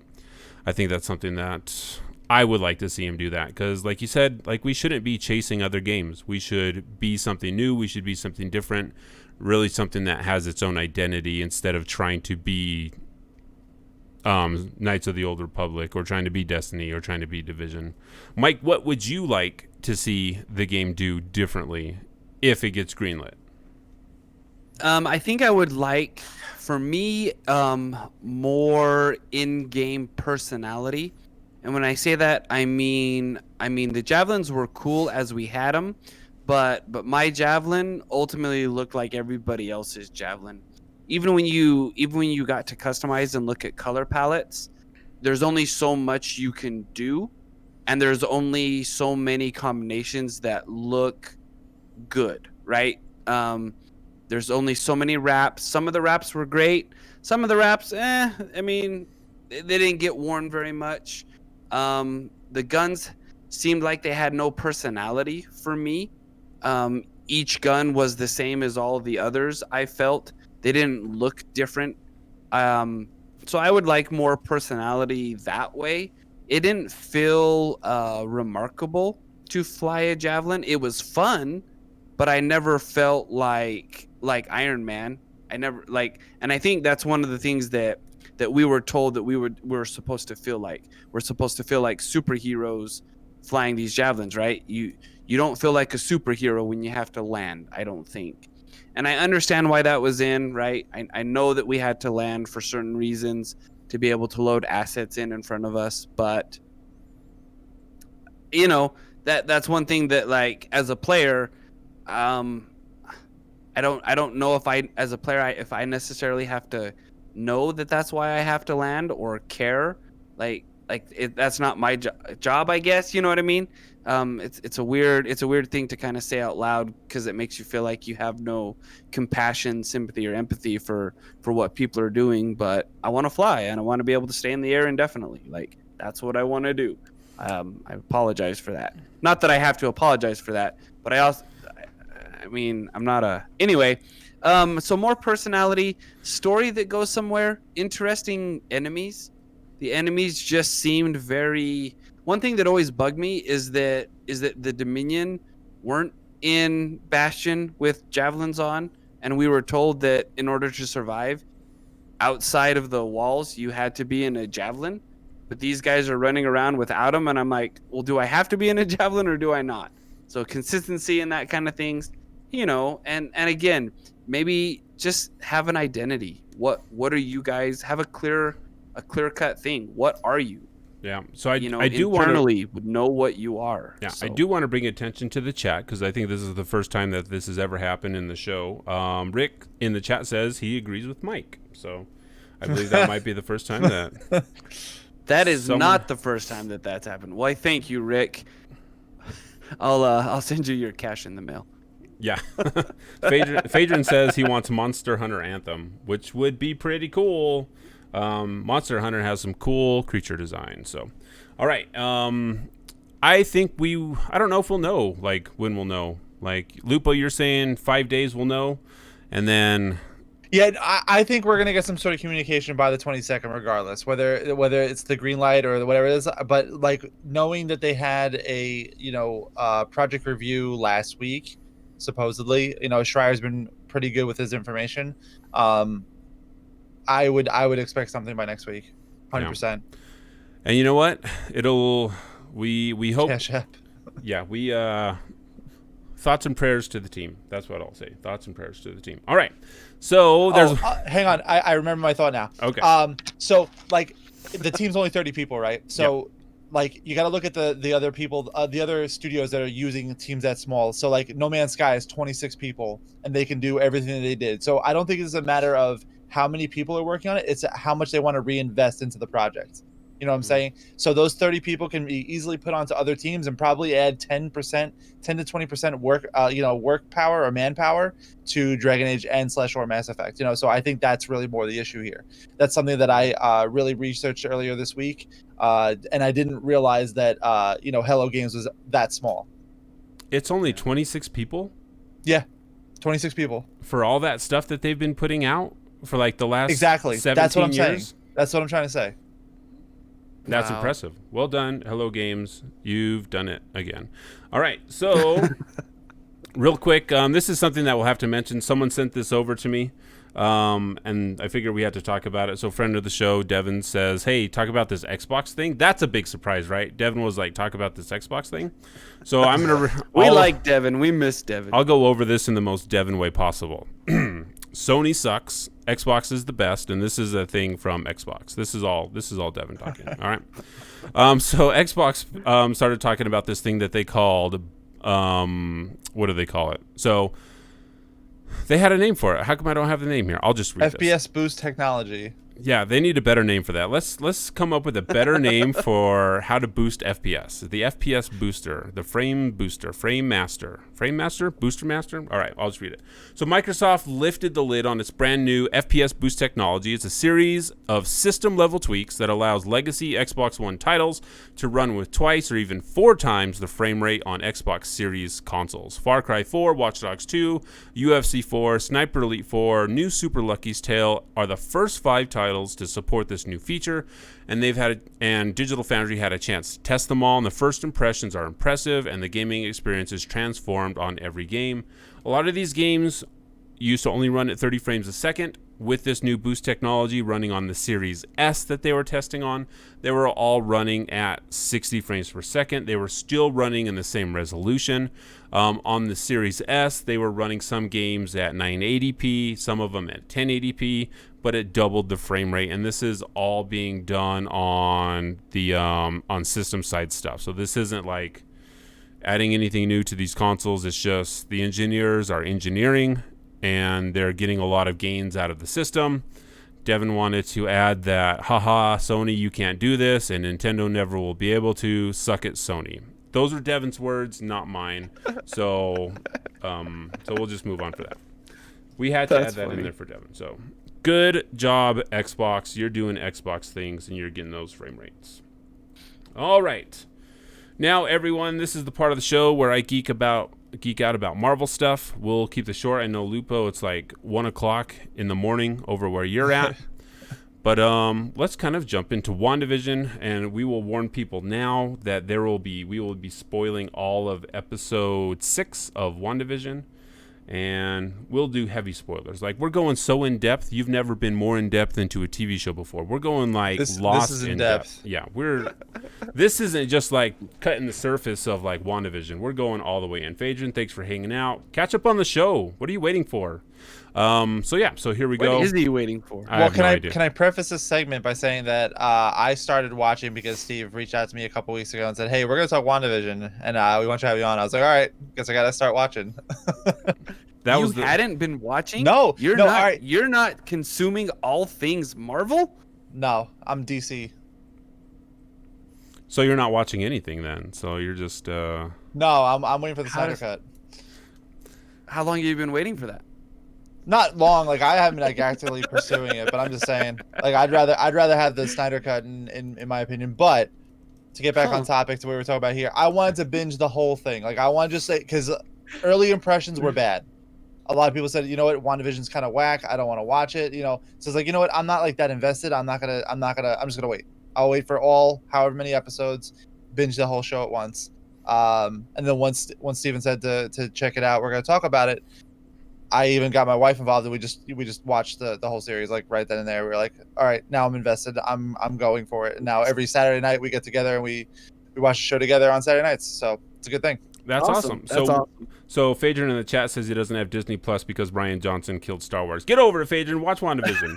I think that's something that I would like to see him do, that, because like you said, like we shouldn't be chasing other games. We should be something new. We should be something different, really something that has its own identity, instead of trying to be Knights of the Old Republic or trying to be Destiny or trying to be Division. Mike, what would you like to see the game do differently if it gets greenlit? I think I would like, for me, more in-game personality. And when I say that, I mean the javelins were cool as we had them, but my javelin ultimately looked like everybody else's javelin. Even when you got to customize and look at color palettes, there's only so much you can do, and there's only so many combinations that look good, right? There's only so many wraps. Some of the wraps were great. Some of the wraps, I mean, they didn't get worn very much. The guns seemed like they had no personality for me. Each gun was the same as all the others. I felt they didn't look different. So I would like more personality that way. It didn't feel remarkable to fly a javelin. It was fun, but I never felt like Iron Man. I never like, and I think that's one of the things that we were told that we're supposed to feel like. We're supposed to feel like superheroes flying these javelins, right? You don't feel like a superhero when you have to land, I don't think. And I understand why that was in, right? I know that we had to land for certain reasons to be able to load assets in front of us, but you know, that's one thing that, like, as a player, I don't know if I, as a player, if I necessarily have to know that that's why I have to land or care. That's not my job, I guess. You know what I mean? It's a weird thing to kind of say out loud, because it makes you feel like you have no compassion, sympathy, or empathy for what people are doing. But I want to fly, and I want to be able to stay in the air indefinitely. Like, that's what I want to do. I apologize for that. Not that I have to apologize for that, but I mean, I'm not a... Anyway, so more personality, story that goes somewhere, interesting enemies. The enemies just seemed very... One thing that always bugged me is that the Dominion weren't in Bastion with javelins on, and we were told that in order to survive outside of the walls, you had to be in a javelin. But these guys are running around without them, and I'm like, well, do I have to be in a javelin or do I not? So consistency and that kind of things, you know. And again, maybe just have an identity. What are you guys? Have a clear cut thing. What are you? Yeah. So I do internally would know what you are. Yeah, so. I do want to bring attention to the chat, because I think this is the first time that this has ever happened in the show. Rick in the chat says he agrees with Mike. So I believe that might be the first time that... That is not the first time that that's happened. Why, thank you, Rick. I'll send you your cash in the mail. Yeah. Phaedron says he wants Monster Hunter Anthem, which would be pretty cool. Monster Hunter has some cool creature design. So, all right. I think I don't know if we'll know, like, when we'll know. Like, Lupo, you're saying 5 days we'll know, and then... Yeah, I think we're gonna get some sort of communication by the 22nd, regardless, whether it's the green light or whatever it is. But like, knowing that they had a project review last week, supposedly, Schreier's been pretty good with his information. I would expect something by next week, 100%. And you know what? We hope. Cash App. Yeah, we thoughts and prayers to the team. That's what I'll say. Thoughts and prayers to the team. All right. So there's... hang on. I remember my thought now. Okay. So like, the team's only 30 people, right? So yep. Like, you got to look at the other people, the other studios that are using teams that small. So like, No Man's Sky is 26 people, and they can do everything that they did. So I don't think it's a matter of how many people are working on it. It's how much they want to reinvest into the project. You know what I'm saying? So those 30 people can be easily put onto other teams and probably add 10 to 20% work power or manpower to Dragon Age and / or Mass Effect. So I think that's really more the issue here. That's something that I really researched earlier this week, and I didn't realize that Hello Games was that small. It's only 26 people? Yeah, 26 people. For all that stuff that they've been putting out for like the last 17 That's what I'm years? saying. That's what I'm trying to say. That's impressive. Well done, Hello Games. You've done it again. All right, so real quick, this is something that we'll have to mention. Someone sent this over to me, and I figured we had to talk about it. So friend of the show, Devin, says, hey, talk about this Xbox thing. That's a big surprise, right? Devin was like, talk about this Xbox thing. So I'm going to... We like Devin. We miss Devin. I'll go over this in the most Devin way possible. Sony sucks. Xbox is the best, and this is a thing from Xbox. This is all Devin talking. All right. So Xbox started talking about this thing that they called what do they call it? So they had a name for it. How come I don't have the name here? I'll just read FPS this. boost technology. Yeah, they need a better name for that. Let's come up with a better name for how to boost FPS. The FPS booster, the frame booster, frame master, booster master. All right, I'll just read it. So Microsoft lifted the lid on its brand new FPS boost technology. It's a series of system level tweaks that allows legacy Xbox One titles to run with twice or even 4 times the frame rate on Xbox Series consoles. Far Cry 4, Watch Dogs 2, UFC 4, Sniper Elite 4, New Super Lucky's Tale are the first 5 titles titles to support this new feature, and Digital Foundry had a chance to test them all, and the first impressions are impressive, and the gaming experience is transformed on every game. A lot of these games used to only run at 30 frames a second. With this new boost technology running on the Series S that they were testing on, they were all running at 60 frames per second. They were still running in the same resolution. On the Series S, they were running some games at 980p, some of them at 1080p, but it doubled the frame rate. And this is all being done on the on system side stuff. So this isn't like adding anything new to these consoles. It's just the engineers are engineering, and they're getting a lot of gains out of the system. Devin wanted to add that, haha, Sony, you can't do this, and Nintendo never will be able to. Suck it, Sony. Those are Devin's words, not mine. So we'll just move on for that. We had to add that in there for Devin. So good job, Xbox. You're doing Xbox things, and you're getting those frame rates. All right. Now, everyone, this is the part of the show where I geek out about Marvel stuff. We'll keep this short. I know, Lupo, it's like 1 o'clock in the morning over where you're at. But let's kind of jump into WandaVision, and we will warn people now that we will be spoiling all of episode 6 of WandaVision, and we'll do heavy spoilers. Like, we're going so in depth. You've never been more in depth into a TV show before. We're going like this is in depth. Yeah, this isn't just like cutting the surface of like WandaVision. We're going all the way in. Phaedron, thanks for hanging out. Catch up on the show. What are you waiting for? So here we go. What is he waiting for? Can I preface this segment by saying that I started watching because Steve reached out to me a couple weeks ago and said, "Hey, we're gonna talk WandaVision, and we want to have you on." I was like, "All right, guess I gotta start watching." You hadn't been watching? No, you're no, not. all right. You're not consuming all things Marvel. No, I'm DC. So you're not watching anything then? So you're just No, I'm waiting for the Snyder Cut. How long have you been waiting for that? Not long. Like, I haven't like actively pursuing it, but I'm just saying, like, I'd rather have the Snyder Cut in my opinion. But to get back on topic to what we were talking about here, I wanted to binge the whole thing. Like, I want to just say, because early impressions were bad. A lot of people said, you know what, WandaVision's kind of whack. I don't want to watch it. So it's like, you know what, I'm not like that invested. I'm just gonna wait. I'll wait for however many episodes, binge the whole show at once. And then once Steven said to check it out, we're gonna talk about it. I even got my wife involved, and we just watched the whole series, like, right then and there. We were like, all right, now I'm invested. I'm going for it. And now every Saturday night we get together and we watch the show together on Saturday nights. So it's a good thing. That's awesome. So Phaedron in the chat says he doesn't have Disney Plus because Rian Johnson killed Star Wars. Get over it, Phaedron. Watch WandaVision.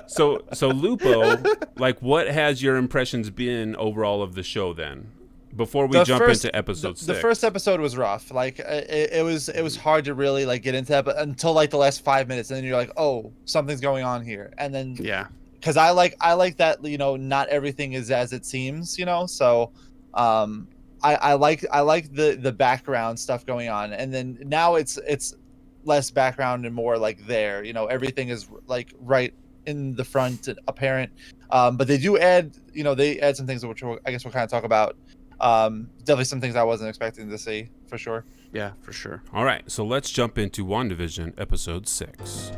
So Lupo, like, what has your impressions been overall of the show then? Before we jump into episode 6. The first episode was rough. Like, it was hard to really like get into that, but until like the last 5 minutes, and then you're like, oh, something's going on here. And then because I like that, not everything is as it seems, so I like the background stuff going on, and then now it's less background and more like there. Everything is like right in the front and apparent. But they do add, they add some things which I guess we'll kind of talk about. Definitely some things I wasn't expecting to see, for sure. Yeah, for sure. All right, so let's jump into WandaVision episode 6.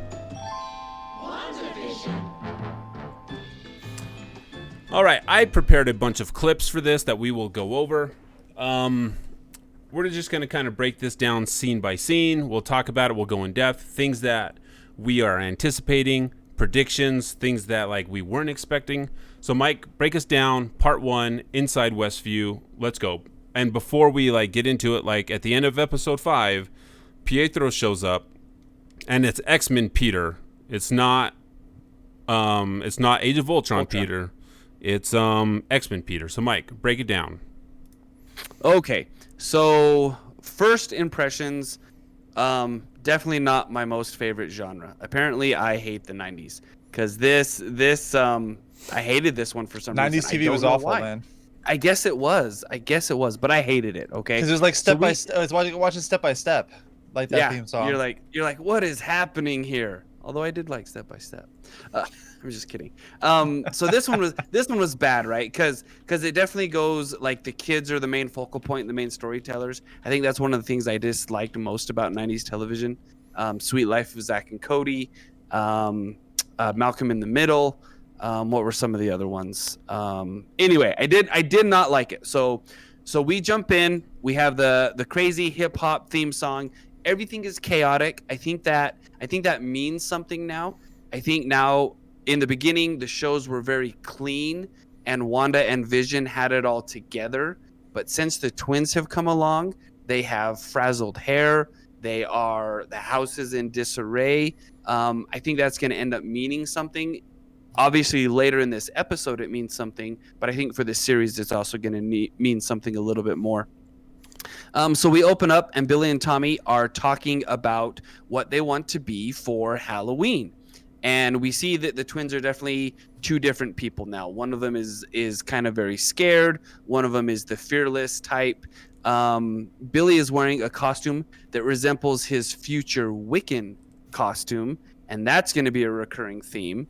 All right, I prepared a bunch of clips for this that we will go over. We're just going to kind of break this down scene by scene. We'll talk about it. We'll go in depth. Things that we are anticipating, predictions, things that like we weren't expecting. So Mike, break us down part 1, Inside Westview. Let's go. And before we like get into it, like at the end of episode 5, Pietro shows up, and it's X-Men Peter. It's not Age of Ultron Peter. It's X-Men Peter. So Mike, break it down. Okay, so first impressions, definitely not my most favorite genre. Apparently, I hate the 90s because I hated this one for some reason. 90s TV was awful, man. I guess it was, but I hated it. Okay, because there's like step by step. It's watching step by step, like that theme song. You're like, what is happening here? Although I did like Step by Step. I'm just kidding. So this one was bad, right? Because it definitely goes like the kids are the main focal point, the main storytellers. I think that's one of the things I disliked most about 90s television. Sweet Life of Zack and Cody. Malcolm in the Middle. What were some of the other ones? Anyway, I did not like it. So we jump in. We have the crazy hip hop theme song. Everything is chaotic. I think that means something now. I think now, in the beginning, the shows were very clean, and Wanda and Vision had it all together. But since the twins have come along, they have frazzled hair. The house is in disarray. I think that's going to end up meaning something. Obviously, later in this episode, it means something, but I think for this series, it's also going to mean something a little bit more. So we open up, and Billy and Tommy are talking about what they want to be for Halloween. And we see that the twins are definitely two different people now. One of them is kind of very scared. One of them is the fearless type. Billy is wearing a costume that resembles his future Wiccan costume, and that's going to be a recurring theme.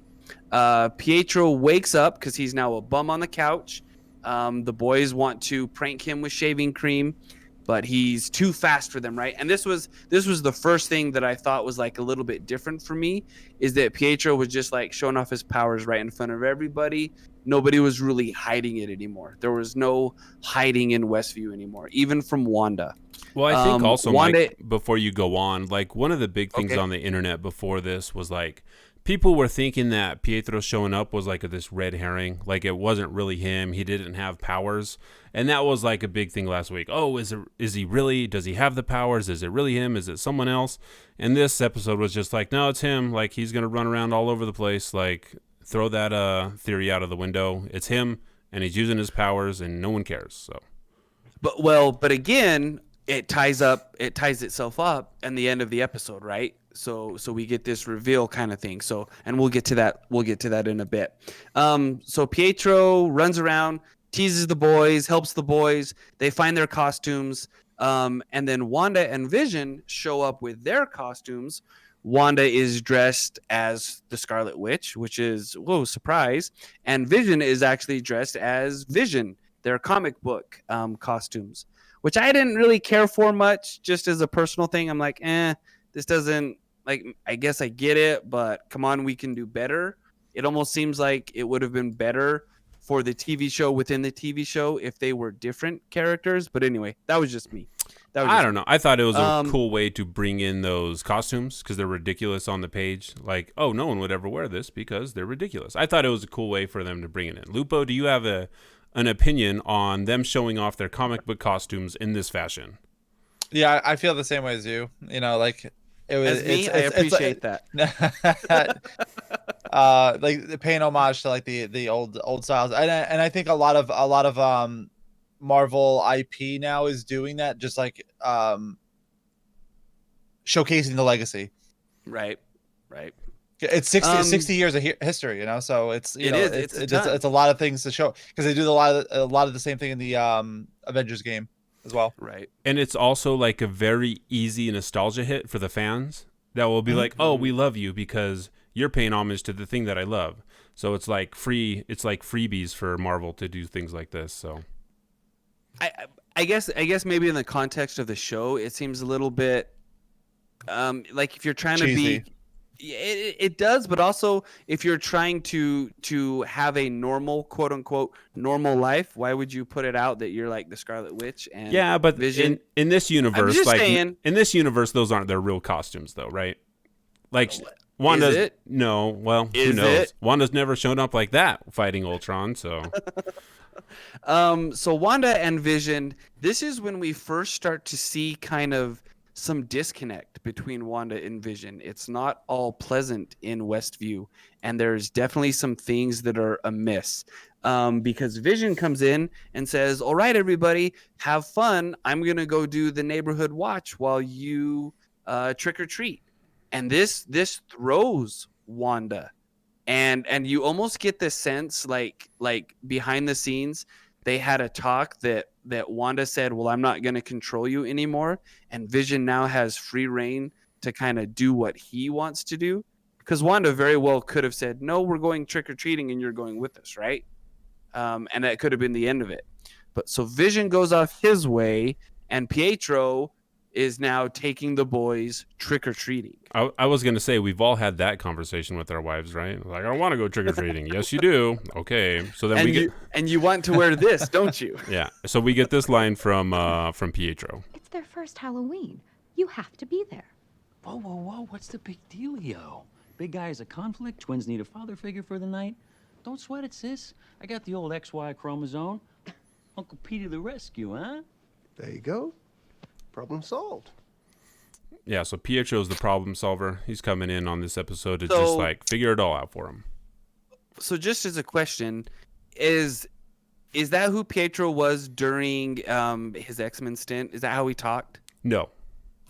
Pietro wakes up because he's now a bum on the couch. The boys want to prank him with shaving cream, but he's too fast for them, right? And this was the first thing that I thought was like a little bit different for me, is that Pietro was just like showing off his powers right in front of everybody. Nobody was really hiding it anymore. There was no hiding in Westview anymore, even from Wanda. Well, I think also, Wanda, Mike, before you go on, like one of the big things on the internet before this was like people were thinking that Pietro showing up was like this red herring, like it wasn't really him. He didn't have powers, and that was like a big thing last week. Oh, is he really? Does he have the powers? Is it really him? Is it someone else? And this episode was just like, no, it's him. Like he's gonna run around all over the place. Like throw that theory out of the window. It's him, and he's using his powers, and no one cares. So, but again, it ties itself up in the end of the episode, right? So we get this reveal kind of thing. So, and we'll get to that in a bit. So Pietro runs around, teases the boys, helps the boys. They find their costumes. And then Wanda and Vision show up with their costumes. Wanda is dressed as the Scarlet Witch, which is, whoa, surprise. And Vision is actually dressed as Vision, their comic book costumes, which I didn't really care for much, just as a personal thing. I'm like, this doesn't, like, I guess I get it, but come on, we can do better. It almost seems like it would have been better for the TV show within the TV show if they were different characters. But anyway, that was just me. I don't know. I thought it was a cool way to bring in those costumes because they're ridiculous on the page. Like, oh, no one would ever wear this because they're ridiculous. I thought it was a cool way for them to bring it in. Lupo, do you have an opinion on them showing off their comic book costumes in this fashion? Yeah, I feel the same way as you. You know, like it was. As me, I appreciate that. Like paying homage to like the old styles, and I think a lot of Marvel IP now is doing that, just like showcasing the legacy. Right. It's 60 years of history, you know. So it's a lot of things to show because they do a lot of the same thing in the Avengers game as well. Right. And it's also like a very easy nostalgia hit for the fans that will be like, oh, we love you because you're paying homage to the thing that I love. So it's like freebies for Marvel to do things like this. So I guess maybe in the context of the show, it seems a little bit like if you're trying cheesy. to be. It does, but also if you're trying to have a normal, quote unquote, normal life, why would you put it out that you're like the Scarlet Witch and yeah, but Vision? In this universe, saying, in this universe, those aren't their real costumes, though, right? Like Wanda's, is it? No, well, who knows? Wanda's never shown up like that fighting Ultron, so. So Wanda and Vision, this is when we first start to see kind of some disconnect between Wanda and Vision. It's not all pleasant in Westview, and there's definitely some things that are amiss. Because Vision comes in and says, all right, everybody, have fun. I'm going to go do the neighborhood watch while you trick or treat. And this throws Wanda. And you almost get this sense like behind the scenes, they had a talk that Wanda said, well, I'm not going to control you anymore. And Vision now has free reign to kind of do what he wants to do. Because Wanda very well could have said, no, we're going trick-or-treating and you're going with us, right? And that could have been the end of it. But so Vision goes off his way, and Pietro is now taking the boys trick-or-treating. I was going to say, we've all had that conversation with our wives, right? Like, I don't want to go trick-or-treating. Yes, you do. Okay. So then and you want to wear this, don't you? Yeah. So we get this line from Pietro. It's their first Halloween. You have to be there. Whoa, whoa, whoa, what's the big dealio? Big guy is a conflict, twins need a father figure for the night. Don't sweat it, sis. I got the old XY chromosome. Uncle Pete to the rescue, huh? There you go. Problem solved. Yeah, so Pietro's the problem solver. He's coming in on this episode to just like figure it all out for him. So just as a question, is that who Pietro was during his X-Men stint? Is that how he talked? No.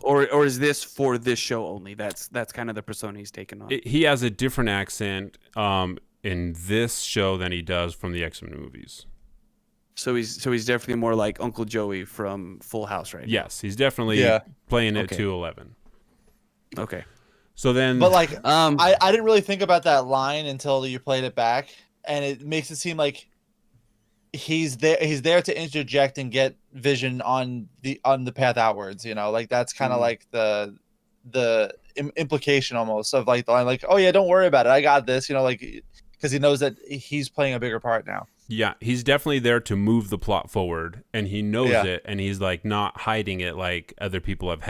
Or is this for this show only? That's kind of the persona he's taken on. He has a different accent in this show than he does from the X-Men movies. So he's definitely more like Uncle Joey from Full House, right? Yes, he's definitely playing it to 11. Okay. So then, but like, I didn't really think about that line until you played it back, and it makes it seem like he's there to interject and get Vision on the path outwards. You know, like that's kind of like the implication almost of like the line, like, oh yeah, don't worry about it, I got this. You know, like because he knows that he's playing a bigger part now. Yeah, he's definitely there to move the plot forward, and he knows it, and he's like not hiding it like other people have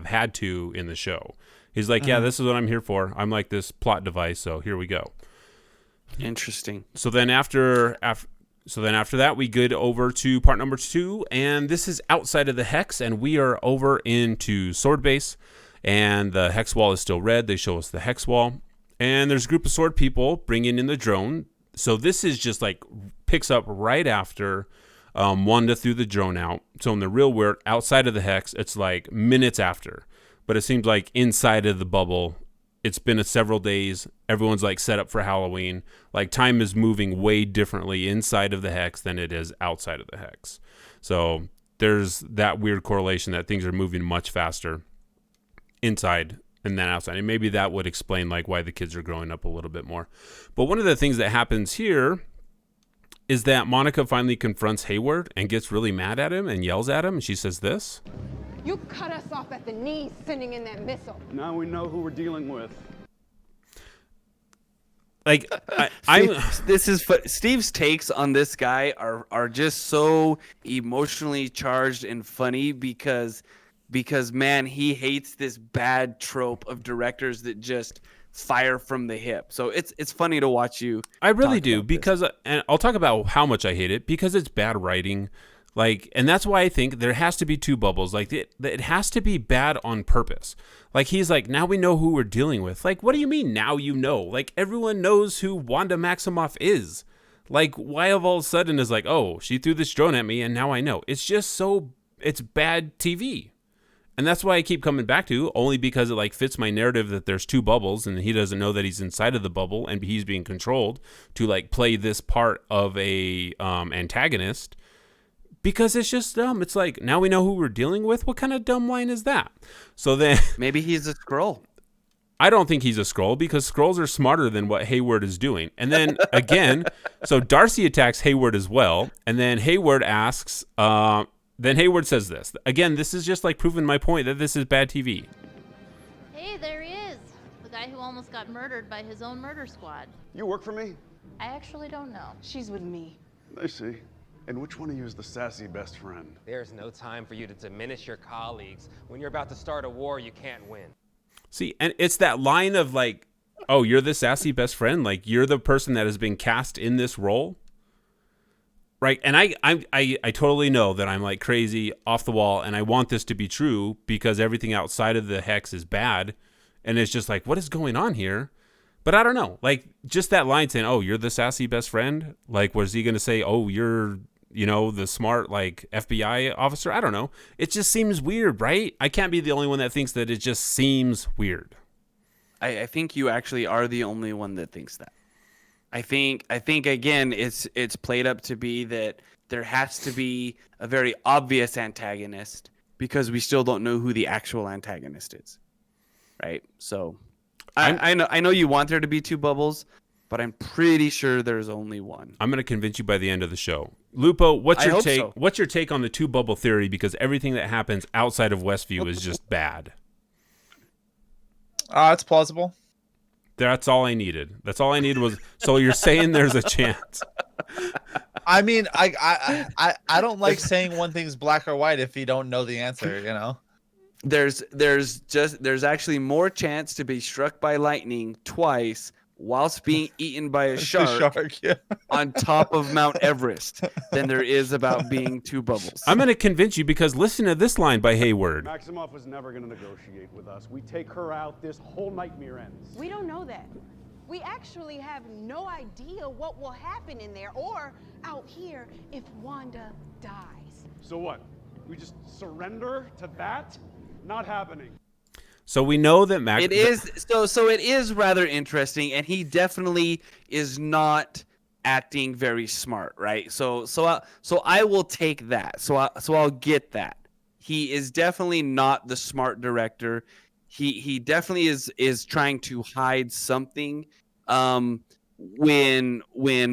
had to in the show. He's like, yeah, this is what I'm here for. I'm like this plot device, so here we go. Interesting. So then after that, we get over to part number 2, and this is outside of the hex, and we are over into Sword Base, and the hex wall is still red. They show us the hex wall, and there's a group of sword people bringing in the drone. So this is just like picks up right after Wanda threw the drone out. So in the real world, outside of the hex, it's like minutes after. But it seems like inside of the bubble, it's been several days. Everyone's like set up for Halloween. Like time is moving way differently inside of the hex than it is outside of the hex. So there's that weird correlation that things are moving much faster inside and then outside. And maybe that would explain like why the kids are growing up a little bit more. But one of the things that happens here is that Monica finally confronts Hayward and gets really mad at him and yells at him. And she says this. You cut us off at the knees sending in that missile. Now we know who we're dealing with. Like, Steve's takes on this guy are just so emotionally charged and funny because man, he hates this bad trope of directors that just fire from the hip. So it's funny to watch you. I really do, because and I'll talk about how much I hate it, because it's bad writing. Like, and that's why I think there has to be two bubbles. Like, it has to be bad on purpose. Like, he's like, now we know who we're dealing with. Like, what do you mean now you know? Like, everyone knows who Wanda Maximoff is. Like, why all of a sudden is like, oh, she threw this drone at me and now I know? It's just it's bad TV. And that's why I keep coming back to, only because it like fits my narrative that there's two bubbles and he doesn't know that he's inside of the bubble and he's being controlled to like play this part of a antagonist. Because it's just dumb. It's like, now we know who we're dealing with. What kind of dumb line is that? So then maybe he's a Skrull. I don't think he's a Skrull, because Skrulls are smarter than what Hayward is doing. And then again, so Darcy attacks Hayward as well. And then Hayward asks, then Hayward says this. Again, this is just like proving my point that this is bad TV. Hey, there he is. The guy who almost got murdered by his own murder squad. You work for me? I actually don't know. She's with me. I see. And which one of you is the sassy best friend? There's no time for you to diminish your colleagues. When you're about to start a war, you can't win. See, and it's that line of like, oh, you're the sassy best friend? Like, you're the person that has been cast in this role? Right? And I totally know that I'm like crazy, off the wall, and I want this to be true because everything outside of the hex is bad. And it's just like, what is going on here? But I don't know. Like, just that line saying, oh, you're the sassy best friend? Like, was he going to say, oh, you're, you know, the smart, like, FBI officer? I don't know. It just seems weird, right? I can't be the only one that thinks that it just seems weird. I think you actually are the only one that thinks that. I think again, it's played up to be that there has to be a very obvious antagonist because we still don't know who the actual antagonist is, right? So I know you want there to be two bubbles, but I'm pretty sure there's only one. I'm going to convince you by the end of the show. Lupo, what's your take? So. What's your take on the two bubble theory? Because everything that happens outside of Westview is just bad. It's plausible. That's all I needed. That's all I needed was. So you're saying there's a chance? I mean, I don't like saying one thing's black or white if you don't know the answer. You know. There's actually more chance to be struck by lightning twice whilst being eaten by a shark, on top of Mount Everest than there is about being two bubbles. I'm going to convince you because listen to this line by Hayward. Maximoff was never going to negotiate with us. We take her out, this whole nightmare ends. We don't know that. We actually have no idea what will happen in there or out here if Wanda dies. So what? We just surrender to that? Not happening. So we know that it is rather interesting, and he definitely is not acting very smart, right? So I will take that. So I'll get that. He is definitely not the smart director. He definitely is trying to hide something. When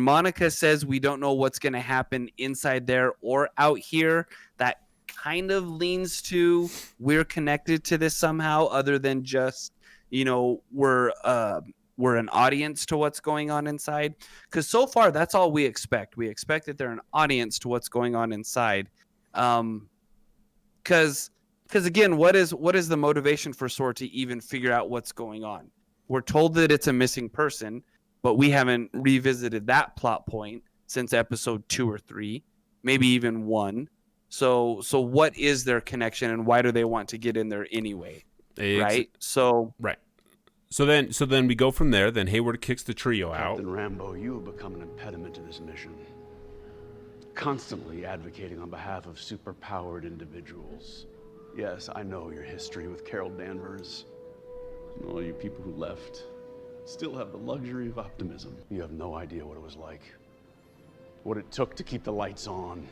Monica says we don't know what's going to happen inside there or out here, that kind of leans to we're connected to this somehow, other than just, you know, we're an audience to what's going on inside. Because so far that's all we expect. We expect that they're an audience to what's going on inside. Because again, what is the motivation for SWORD to even figure out what's going on? We're told that it's a missing person, but we haven't revisited that plot point since episode 2 or 3, maybe even 1. So what is their connection, and why do they want to get in there anyway? Right. So then we go from there. Then Hayward kicks the trio out. Captain Rambo, you have become an impediment to this mission. Constantly advocating on behalf of superpowered individuals. Yes, I know your history with Carol Danvers. And all you people who left still have the luxury of optimism. You have no idea what it was like. What it took to keep the lights on.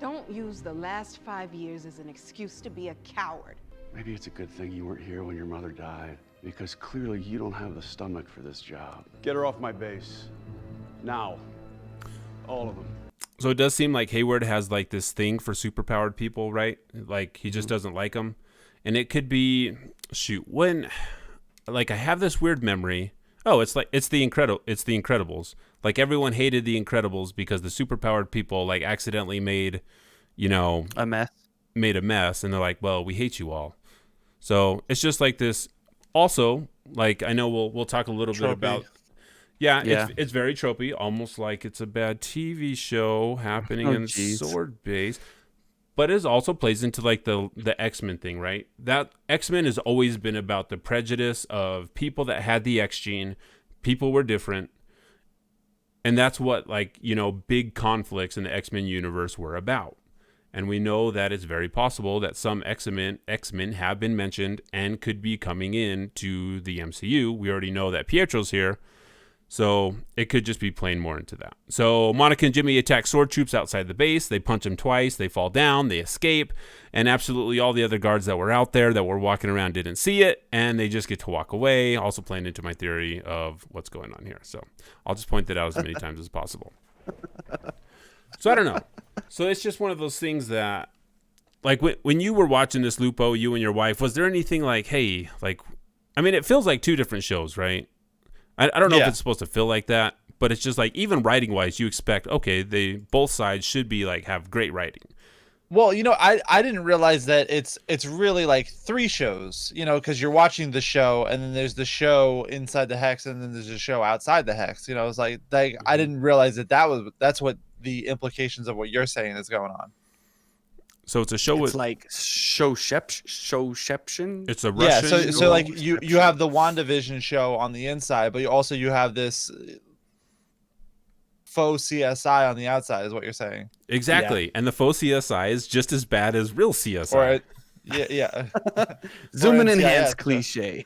Don't use the last 5 years as an excuse to be a coward. Maybe it's a good thing you weren't here when your mother died, because clearly you don't have the stomach for this job. Get her off my base. Now. All of them. So it does seem like Hayward has like this thing for superpowered people, right? Like he just doesn't like them. And it could be, when, like I have this weird memory. Oh, it's the Incredibles. Like everyone hated the Incredibles because the superpowered people like accidentally made, a mess, and they're like, well, we hate you all. So it's just like this. Also, like I know we'll talk a little bit about. Yeah. It's very tropey, almost like it's a bad TV show happening in Sword Base. But it also plays into like the X-Men thing, right? That X-Men has always been about the prejudice of people that had the X gene. People were different. And that's what big conflicts in the X-Men universe were about. And we know that it's very possible that some X-Men have been mentioned and could be coming in to the MCU. We already know that Pietro's here. So it could just be playing more into that. So Monica and Jimmy attack SWORD troops outside the base. They punch them twice. They fall down. They escape. And absolutely all the other guards that were out there that were walking around didn't see it. And they just get to walk away. Also playing into my theory of what's going on here. So I'll just point that out as many times as possible. So I don't know. So it's just one of those things that, like when you were watching this, Lupo, you and your wife, was there anything like, hey, like, I mean, it feels like two different shows, right? I don't know if it's supposed to feel like that, but it's just like, even writing wise, you expect, okay, both sides should be like, have great writing. Well, I didn't realize that it's really like 3 shows, because you're watching the show and then there's the show inside the hex and then there's a show outside the hex. It's like I didn't realize that's what the implications of what you're saying is going on. So it's a show. It's like showception. It's a Russian. Yeah. So like you have the WandaVision show on the inside, but you have this faux CSI on the outside, is what you're saying. Exactly. Yeah. And the faux CSI is just as bad as real CSI. Zoom and enhance cliche.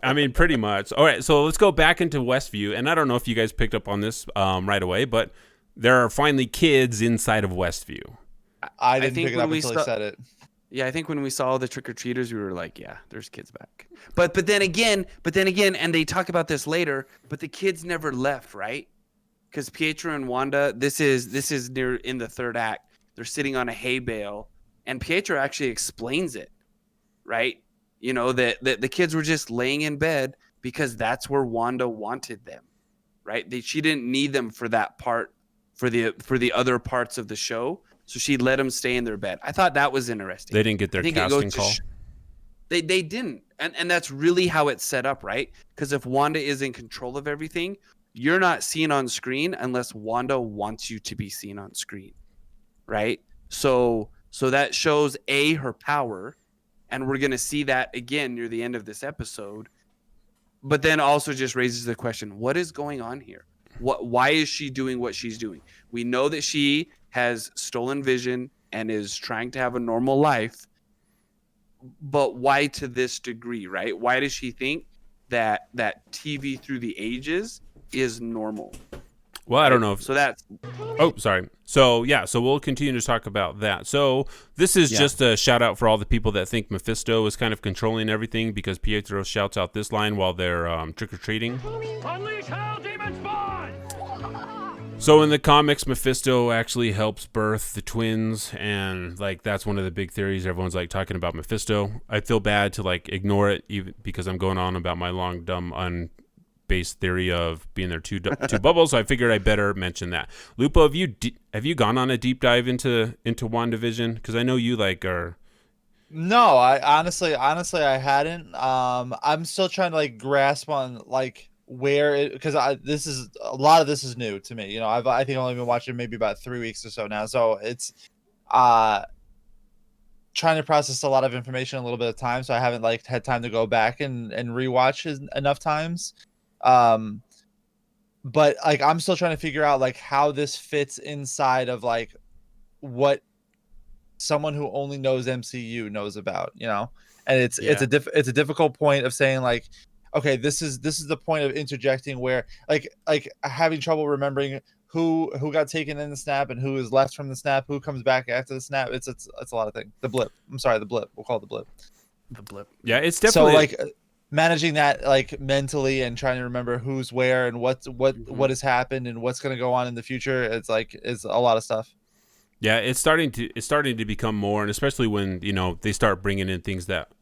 I mean, pretty much. All right. So let's go back into Westview, and I don't know if you guys picked up on this right away, but there are finally kids inside of Westview. I didn't pick it up until he said it. Yeah, I think when we saw the trick-or-treaters, we were like, yeah, there's kids back. But then again, and they talk about this later, but the kids never left, right? Because Pietro and Wanda, this is near in the third act. They're sitting on a hay bale, and Pietro actually explains it, right? You know, that the kids were just laying in bed because that's where Wanda wanted them, right? She didn't need them for that part, for the other parts of the show. So she let them stay in their bed. I thought that was interesting. They didn't get their casting call. They didn't. And that's really how it's set up, right? Because if Wanda is in control of everything, you're not seen on screen unless Wanda wants you to be seen on screen, right? So that shows her power, and we're going to see that again near the end of this episode. But then also just raises the question, what is going on here? Why is she doing what she's doing? We know that she has stolen Vision and is trying to have a normal life, but why to this degree, right? Why does she think that TV through the ages is normal? Well, I don't know. So that's... Oh, sorry. So, yeah, so we'll continue to talk about that. So this is just a shout out for all the people that think Mephisto is kind of controlling everything, because Pietro shouts out this line while they're trick-or-treating. Unleash hell, demon spawn! So in the comics, Mephisto actually helps birth the twins, and like that's one of the big theories. Everyone's like talking about Mephisto. I feel bad to like ignore it, even because I'm going on about my long, dumb, unbased theory of being there two bubbles. So I figured I better mention that. Lupo, have you gone on a deep dive into WandaVision? Because I know you like are. No, I honestly I hadn't. I'm still trying to like grasp on like where it, because this is a lot of this is new to me. You know, I think I've only been watching maybe about 3 weeks or so now. So it's trying to process a lot of information in a little bit of time. So I haven't like had time to go back and rewatch enough times. But like I'm still trying to figure out like how this fits inside of like what someone who only knows MCU knows about, you know. And it's a difficult point of saying like, okay, this is the point of interjecting where like having trouble remembering who got taken in the snap and who is left from the snap, who comes back after the snap. It's a lot of things. The blip. I'm sorry, the blip. We'll call it the blip. The blip. Yeah, it's definitely so like managing that like mentally and trying to remember who's where and what has happened and what's going to go on in the future. It's a lot of stuff. Yeah, it's starting to become more, and especially when, you know, they start bringing in things that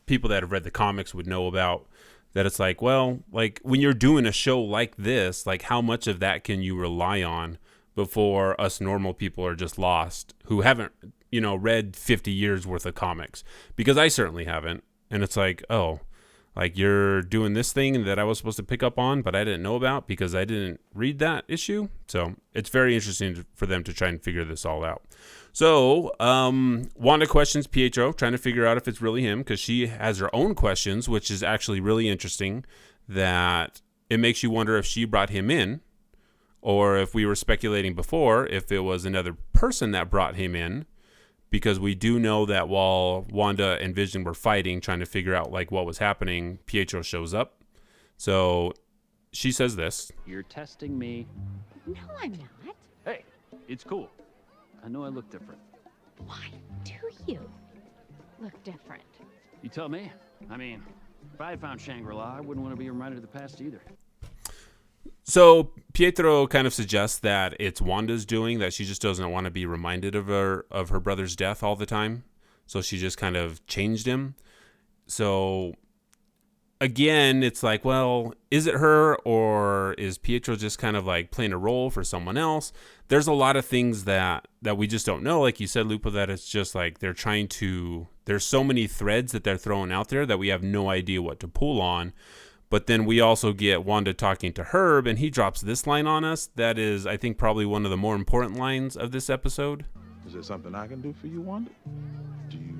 people that have read the comics would know about. That it's like, well, like when you're doing a show like this, like how much of that can you rely on before us normal people are just lost who haven't, you know, read 50 years worth of comics? Because I certainly haven't. And it's like, oh, like you're doing this thing that I was supposed to pick up on, but I didn't know about because I didn't read that issue. So it's very interesting for them to try and figure this all out. So Wanda questions Pietro, trying to figure out if it's really him, because she has her own questions, which is actually really interesting, that it makes you wonder if she brought him in, or if we were speculating before, if it was another person that brought him in, because we do know that while Wanda and Vision were fighting, trying to figure out like what was happening, Pietro shows up. So she says this. You're testing me. No, I'm not. Hey, it's cool. I know I look different. Why do you look different? You tell me. I mean, if I had found Shangri-La, I wouldn't want to be reminded of the past either. So Pietro kind of suggests that it's Wanda's doing, that she just doesn't want to be reminded of her brother's death all the time. So she just kind of changed him. So again, it's like, well, is it her, or is Pietro just kind of like playing a role for someone else? There's a lot of things that we just don't know. Like you said, Lupa, that it's just like there's so many threads that they're throwing out there that we have no idea what to pull on. But then we also get Wanda talking to Herb, and he drops this line on us that is, I think, probably one of the more important lines of this episode. Is there something I can do for you, Wanda? Do you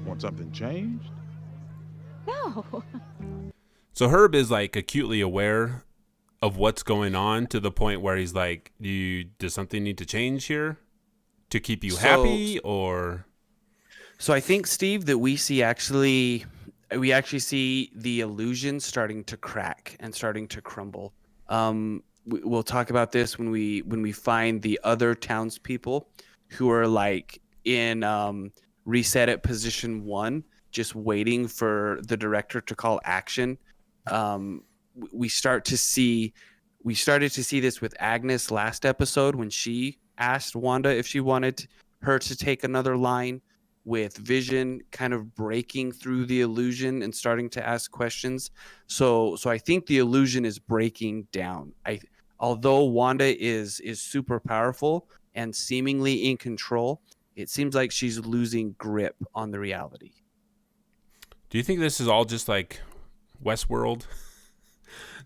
want something changed? No. So Herb is like acutely aware of what's going on, to the point where he's like, does something need to change here to keep you happy, or? So I think, Steve, that we actually see the illusion starting to crack and starting to crumble. We'll talk about this when we find the other townspeople who are like in reset at position 1, just waiting for the director to call action. We started to see this with Agnes last episode when she asked Wanda if she wanted her to take another line, with Vision kind of breaking through the illusion and starting to ask questions. So I think the illusion is breaking down. Although Wanda is super powerful and seemingly in control, it seems like she's losing grip on the reality. Do you think this is all just like Westworld?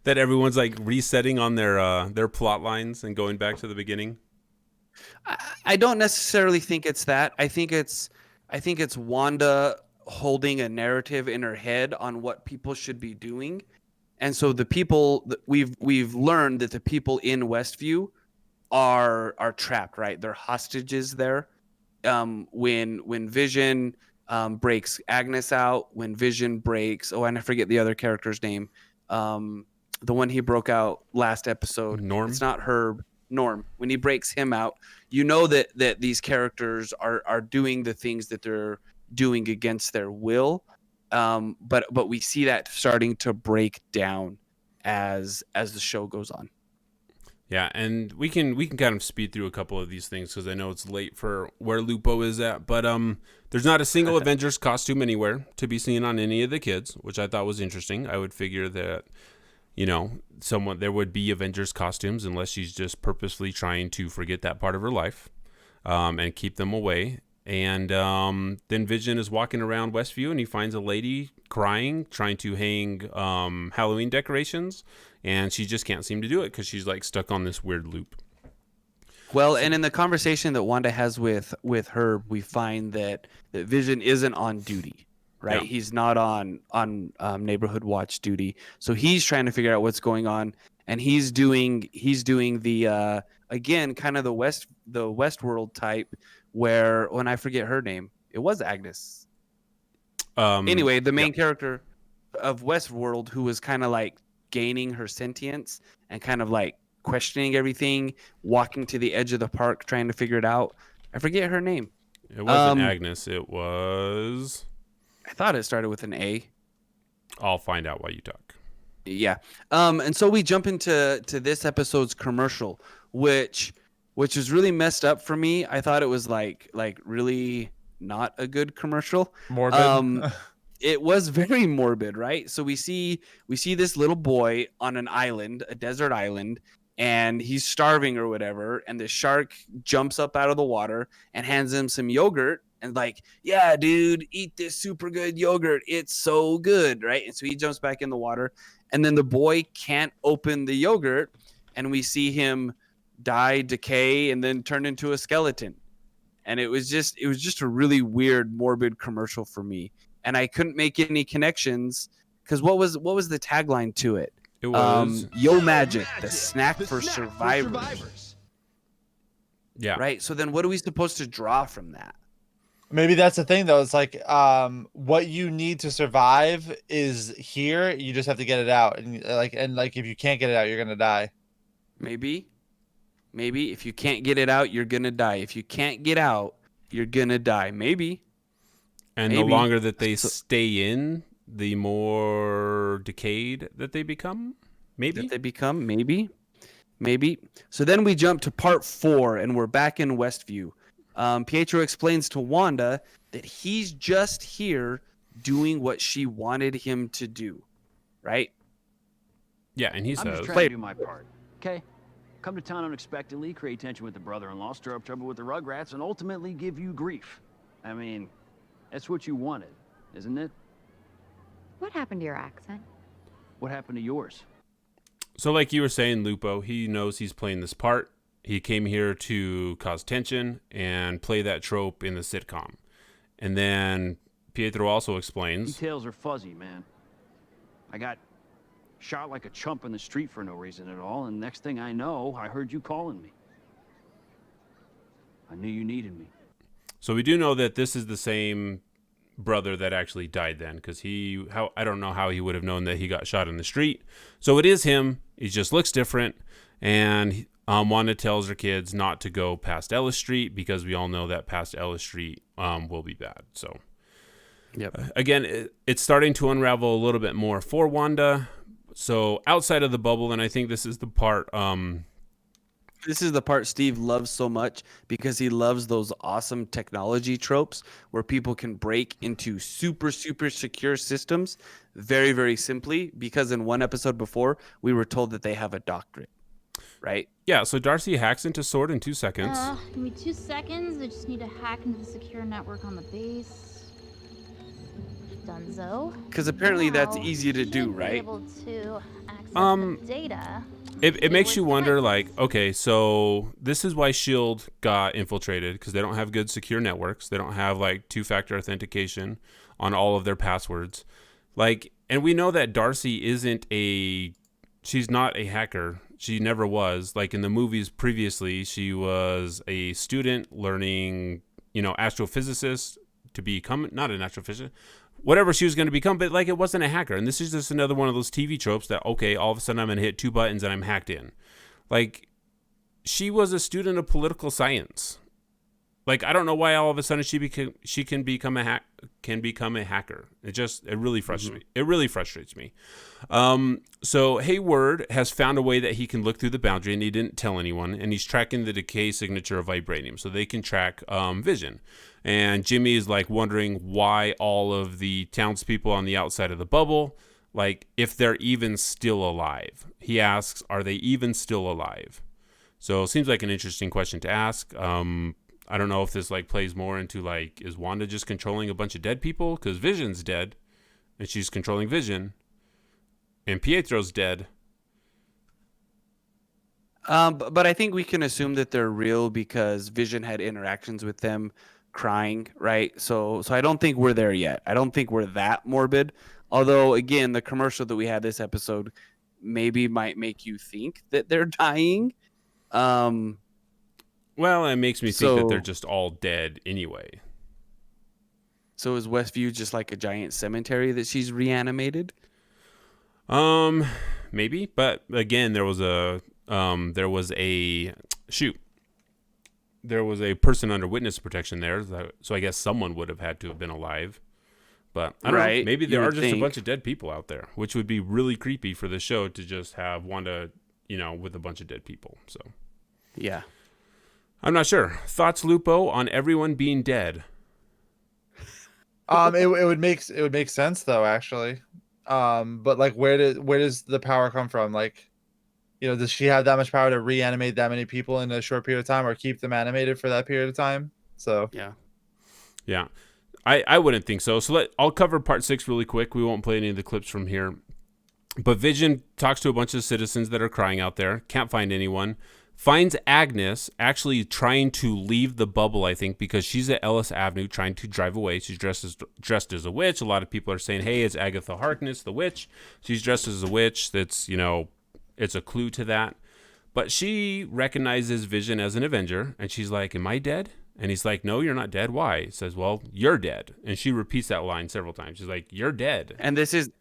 That everyone's like resetting on their plot lines and going back to the beginning? I don't necessarily think it's that. I think it's Wanda holding a narrative in her head on what people should be doing. And so the people we've learned that the people in Westview are trapped, right? They're hostages there. When Vision breaks Agnes out, when Vision breaks, and I forget the other character's name. The one he broke out last episode. Norm. It's not Herb. Norm. When he breaks him out, you know that these characters are doing the things that they're doing against their will. But we see that starting to break down as the show goes on. Yeah, and we can kind of speed through a couple of these things because I know it's late for where Lupo is at. But there's not a single Avengers costume anywhere to be seen on any of the kids, which I thought was interesting. I would figure that, there would be Avengers costumes unless she's just purposely trying to forget that part of her life and keep them away. And then Vision is walking around Westview and he finds a lady crying, trying to hang Halloween decorations, and she just can't seem to do it because she's like stuck on this weird loop. Well, and in the conversation that Wanda has with Herb, we find that Vision isn't on duty, right? Yeah. He's not on neighborhood watch duty, so he's trying to figure out what's going on, and he's doing the again kind of the Westworld type, where when I forget her name, it was Agnes. Anyway, the main character of Westworld, who was kind of like gaining her sentience and kind of like questioning everything, walking to the edge of the park trying to figure it out. I forget her name. It wasn't Agnes. It was... I thought it started with an A. I'll find out while you talk. Yeah. And so we jump into this episode's commercial, which was really messed up for me. I thought it was like really not a good commercial. Morbid. It was very morbid, right? So we see this little boy on an island, a desert island, and he's starving or whatever, and the shark jumps up out of the water and hands him some yogurt and like, yeah, dude, eat this super good yogurt. It's so good, right? And so he jumps back in the water, and then the boy can't open the yogurt, and we see him die, decay, and then turn into a skeleton. And it was just a really weird, morbid commercial for me. And I couldn't make any connections because what was the tagline to it? It was Yo Magic, the snack for survivors. Yeah. Right. So then what are we supposed to draw from that? Maybe that's the thing though. It's like what you need to survive is here. You just have to get it out. And if you can't get it out, you're gonna die. Maybe if you can't get it out, you're gonna die. If you can't get out, you're gonna die. Maybe. And the longer that they stay in, the more decayed that they become. Maybe. So then we jump to part 4, and we're back in Westview. Pietro explains to Wanda that he's just here doing what she wanted him to do, right? Yeah, and he I'm says, just trying to do my part, okay? Come to town unexpectedly, create tension with the brother-in-law, stir up trouble with the Rugrats, and ultimately give you grief. I mean, that's what you wanted, isn't it? What happened to your accent? What happened to yours? So like you were saying, Lupo, he knows he's playing this part. He came here to cause tension and play that trope in the sitcom. And then Pietro also explains... Details are fuzzy, man. I got shot like a chump in the street for no reason at all, and next thing I know, I heard you calling me. I knew you needed me. So we do know that this is the same brother that actually died then, because I don't know how he would have known that he got shot in the street. So it is him. He just looks different. And Wanda tells her kids not to go past Ellis Street because we all know that past Ellis Street will be bad. So, yep. Again, it's starting to unravel a little bit more for Wanda. So outside of the bubble, and I think this is the part. This is the part Steve loves so much because he loves those awesome technology tropes where people can break into super, super secure systems very, very simply. Because in one episode before, we were told that they have a doctorate, right? Yeah, so Darcy hacks into S.W.O.R.D. in 2 seconds. Give me 2 seconds. I just need to hack into the secure network on the base. Dunzo. Because apparently that's Now, easy to should do, be right? able to access the data. It makes you wonder, like, okay, so this is why S.H.I.E.L.D. got infiltrated, because they don't have good secure networks. They don't have, like, 2-factor authentication on all of their passwords. Like, and we know that Darcy she's not a hacker. She never was. Like, in the movies previously, she was a student learning, astrophysicist to become, not an astrophysicist, whatever she was going to become, but like it wasn't a hacker. And this is just another one of those TV tropes that, okay, all of a sudden I'm going to hit 2 buttons and I'm hacked in. Like, she was a student of political science. Like, I don't know why all of a sudden she can become a hacker. It really frustrates me. It really frustrates me. So Hayward has found a way that he can look through the boundary, and he didn't tell anyone, and he's tracking the decay signature of vibranium, so they can track Vision. And Jimmy is like wondering why all of the townspeople on the outside of the bubble, like if they're even still alive. He asks, are they even still alive? So it seems like an interesting question to ask. I don't know if this like plays more into like, is Wanda just controlling a bunch of dead people? Because Vision's dead and she's controlling Vision, and Pietro's dead. But I think we can assume that they're real because Vision had interactions with them crying, right? So I don't think we're there yet. I don't think we're that morbid. Although, again, the commercial that we had this episode maybe might make you think that they're dying. Well, it makes me think that they're just all dead anyway. So is Westview just like a giant cemetery that she's reanimated? Maybe, but again, there was a person under witness protection there, so I guess someone would have had to have been alive. But I don't know. Maybe there are just a bunch of dead people out there, which would be really creepy for the show to just have Wanda, with a bunch of dead people. So, yeah, I'm not sure. Thoughts, Lupo, on everyone being dead? It would make sense though, actually. But like, where does the power come from? Like, does she have that much power to reanimate that many people in a short period of time, or keep them animated for that period of time? So yeah. I wouldn't think so. So I'll cover part 6 really quick. We won't play any of the clips from here. But Vision talks to a bunch of citizens that are crying out there. Can't find anyone. Finds Agnes actually trying to leave the bubble, I think, because she's at Ellis Avenue trying to drive away. She's dressed as a witch. A lot of people are saying, hey, it's Agatha Harkness, the witch. She's dressed as a witch. That's, it's a clue to that. But she recognizes Vision as an Avenger, and she's like, am I dead? And he's like, no, you're not dead. Why? He says, well, you're dead. And she repeats that line several times. She's like, you're dead. And this is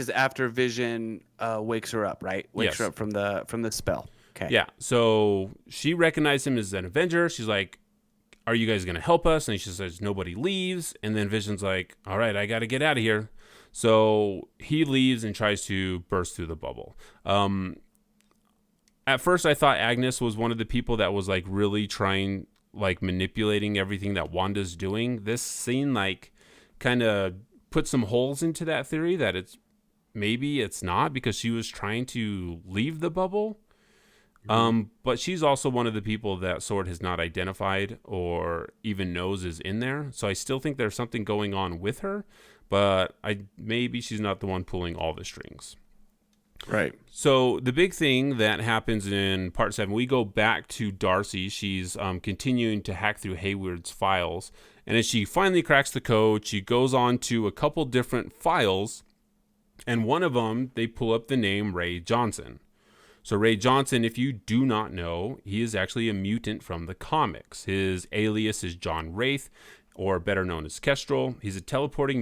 after Vision wakes her up, right? Wakes her up from the spell. Okay. Yeah. So she recognized him as an Avenger. She's like, are you guys going to help us? And she says, nobody leaves. And then Vision's like, all right, I got to get out of here. So he leaves and tries to burst through the bubble. At first, I thought Agnes was one of the people that was like really trying, like manipulating everything that Wanda's doing. This scene like kind of put some holes into that theory that maybe it's not, because she was trying to leave the bubble. But she's also one of the people that S.W.O.R.D. has not identified or even knows is in there. So I still think there's something going on with her, but maybe she's not the one pulling all the strings. Right. So the big thing that happens in part 7, we go back to Darcy. She's continuing to hack through Hayward's files. And as she finally cracks the code, she goes on to a couple different files. And one of them, they pull up the name Ray Johnson. So Ray Johnson, if you do not know, he is actually a mutant from the comics. His alias is John Wraith, or better known as Kestrel. He's a teleporting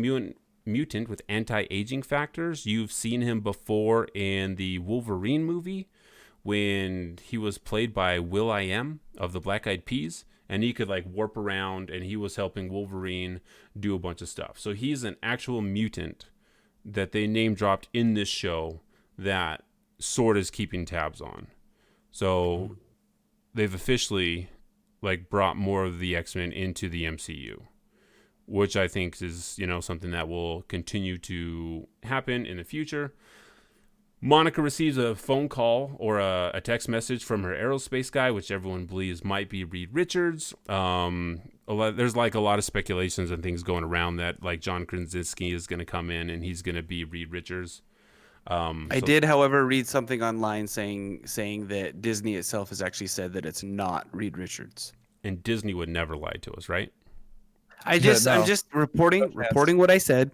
mutant with anti-aging factors. You've seen him before in the Wolverine movie when he was played by Will.i.am of the Black Eyed Peas. and he could like warp around, and he was helping Wolverine do a bunch of stuff. So he's an actual mutant that they name dropped in this show that Sword is keeping tabs on. So they've officially like brought more of the X-Men into the MCU, which I think is, you know, something that will continue to happen in the future. Monica receives a phone call or a text message from her aerospace guy, which everyone believes might be Reed Richards. There's like a lot of speculations and things going around that like John Krasinski is going to come in and he's going to be Reed Richards. I did, however, read something online saying that Disney itself has actually said that it's not Reed Richards. And Disney would never lie to us, right? I'm just reporting what I said,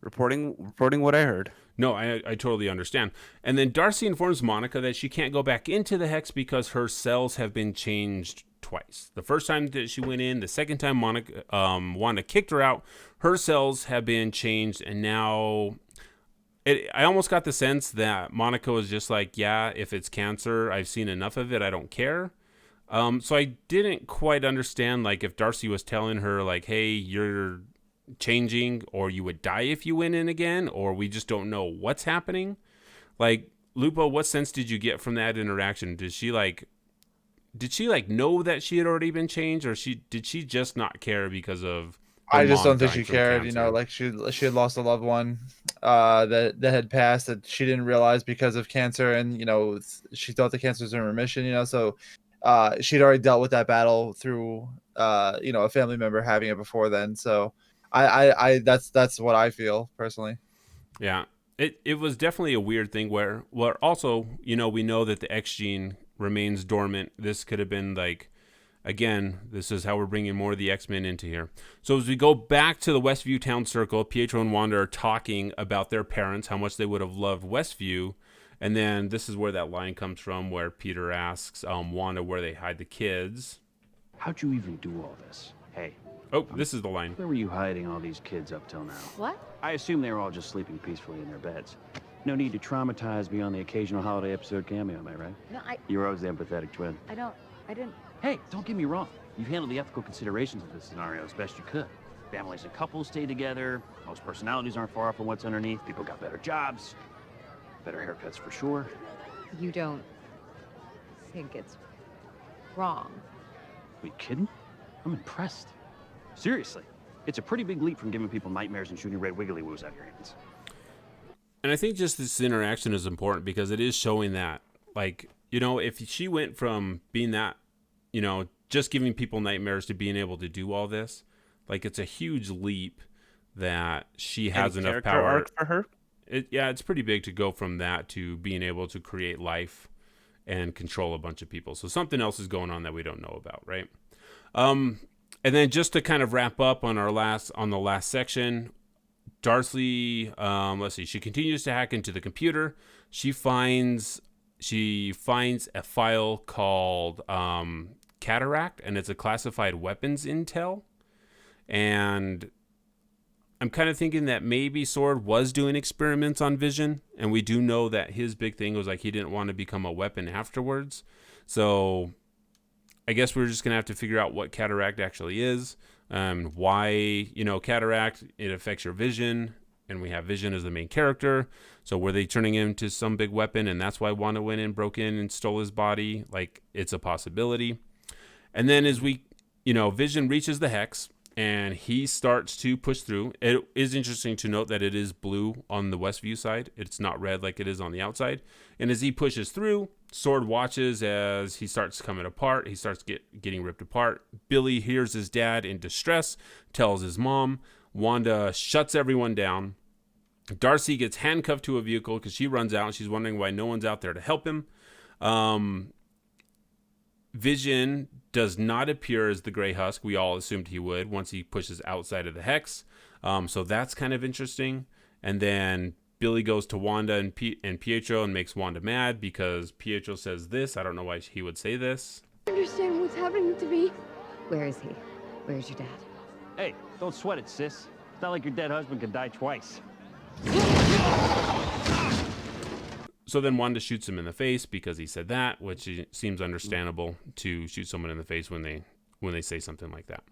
reporting what I heard. No, I totally understand. And then Darcy informs Monica that she can't go back into the Hex because her cells have been changed twice. The first time that she went in, the second time Wanda kicked her out, her cells have been changed, and now I almost got the sense that Monica was just like, yeah, if it's cancer, I've seen enough of it, I don't care. So I didn't quite understand, like, if Darcy was telling her, like, hey, you're changing, or you would die if you went in again, or we just don't know what's happening. Like, Lupo, what sense did you get from that interaction? Did she know that she had already been changed, or did she just not care because of I just don't think she cared, cancer? You know, like she had lost a loved one that had passed that she didn't realize because of cancer, and you know, she thought the cancer was in remission, you know, so she'd already dealt with that battle through you know, a family member having it before then. So I that's what I feel personally. Yeah. It was definitely a weird thing where also, you know, we know that the X gene remains dormant. This could have been like, again, this is how we're bringing more of the X-Men into here. So as we go back to the Westview Town Circle, Pietro and Wanda are talking about their parents, how much they would have loved Westview. And then this is where that line comes from, where Peter asks Wanda where they hide the kids. How'd you even do all this? Hey. Oh, this is the line. Where were you hiding all these kids up till now? What? I assume they were all just sleeping peacefully in their beds. No need to traumatize beyond the occasional holiday episode cameo, am I right? No, You were always the empathetic twin. I didn't. Hey, don't get me wrong. You've handled the ethical considerations of this scenario as best you could. Families and couples stay together. Most personalities aren't far from what's underneath. People got better jobs, better haircuts for sure. You don't think it's wrong? Are you kidding? I'm impressed. Seriously. It's a pretty big leap from giving people nightmares and shooting red wiggly woos out of your hands. And I think just this interaction is important because it is showing that, like, you know, if she went from being that, you know, just giving people nightmares to being able to do all this, like, it's a huge leap that she has enough power. Arc for her? It's pretty big to go from that to being able to create life and control a bunch of people. So something else is going on that we don't know about, right? And then just to kind of wrap up on the last section, Darcy, let's see, she continues to hack into the computer. She finds a file called Cataract, and it's a classified weapons intel. And I'm kind of thinking that maybe Sword was doing experiments on Vision, and we do know that his big thing was like he didn't want to become a weapon afterwards. So I guess we're just going to have to figure out what Cataract actually is, why, you know, Cataract, it affects your vision, and we have Vision as the main character. So were they turning him to some big weapon, and that's why Wanda went in, broke in, and stole his body? Like, it's a possibility. And then as we, you know, Vision reaches the Hex, and he starts to push through. It is interesting to note that it is blue on the Westview side. It's not red like it is on the outside. And as he pushes through, Sword watches as he starts coming apart. He starts getting ripped apart. Billy hears his dad in distress, tells his mom. Wanda shuts everyone down. Darcy gets handcuffed to a vehicle because she runs out and she's wondering why no one's out there to help him. Vision does not appear as the Grey Husk we all assumed he would once he pushes outside of the Hex. So that's kind of interesting. And then Billy goes to Wanda and Pietro and makes Wanda mad because Pietro says this. I don't know why he would say this. I understand what's happening to me. Where is he? Where's your dad? Hey, don't sweat it, sis. It's not like your dead husband could die twice. So then Wanda shoots him in the face because he said that, which seems understandable to shoot someone in the face when they when they say something like that.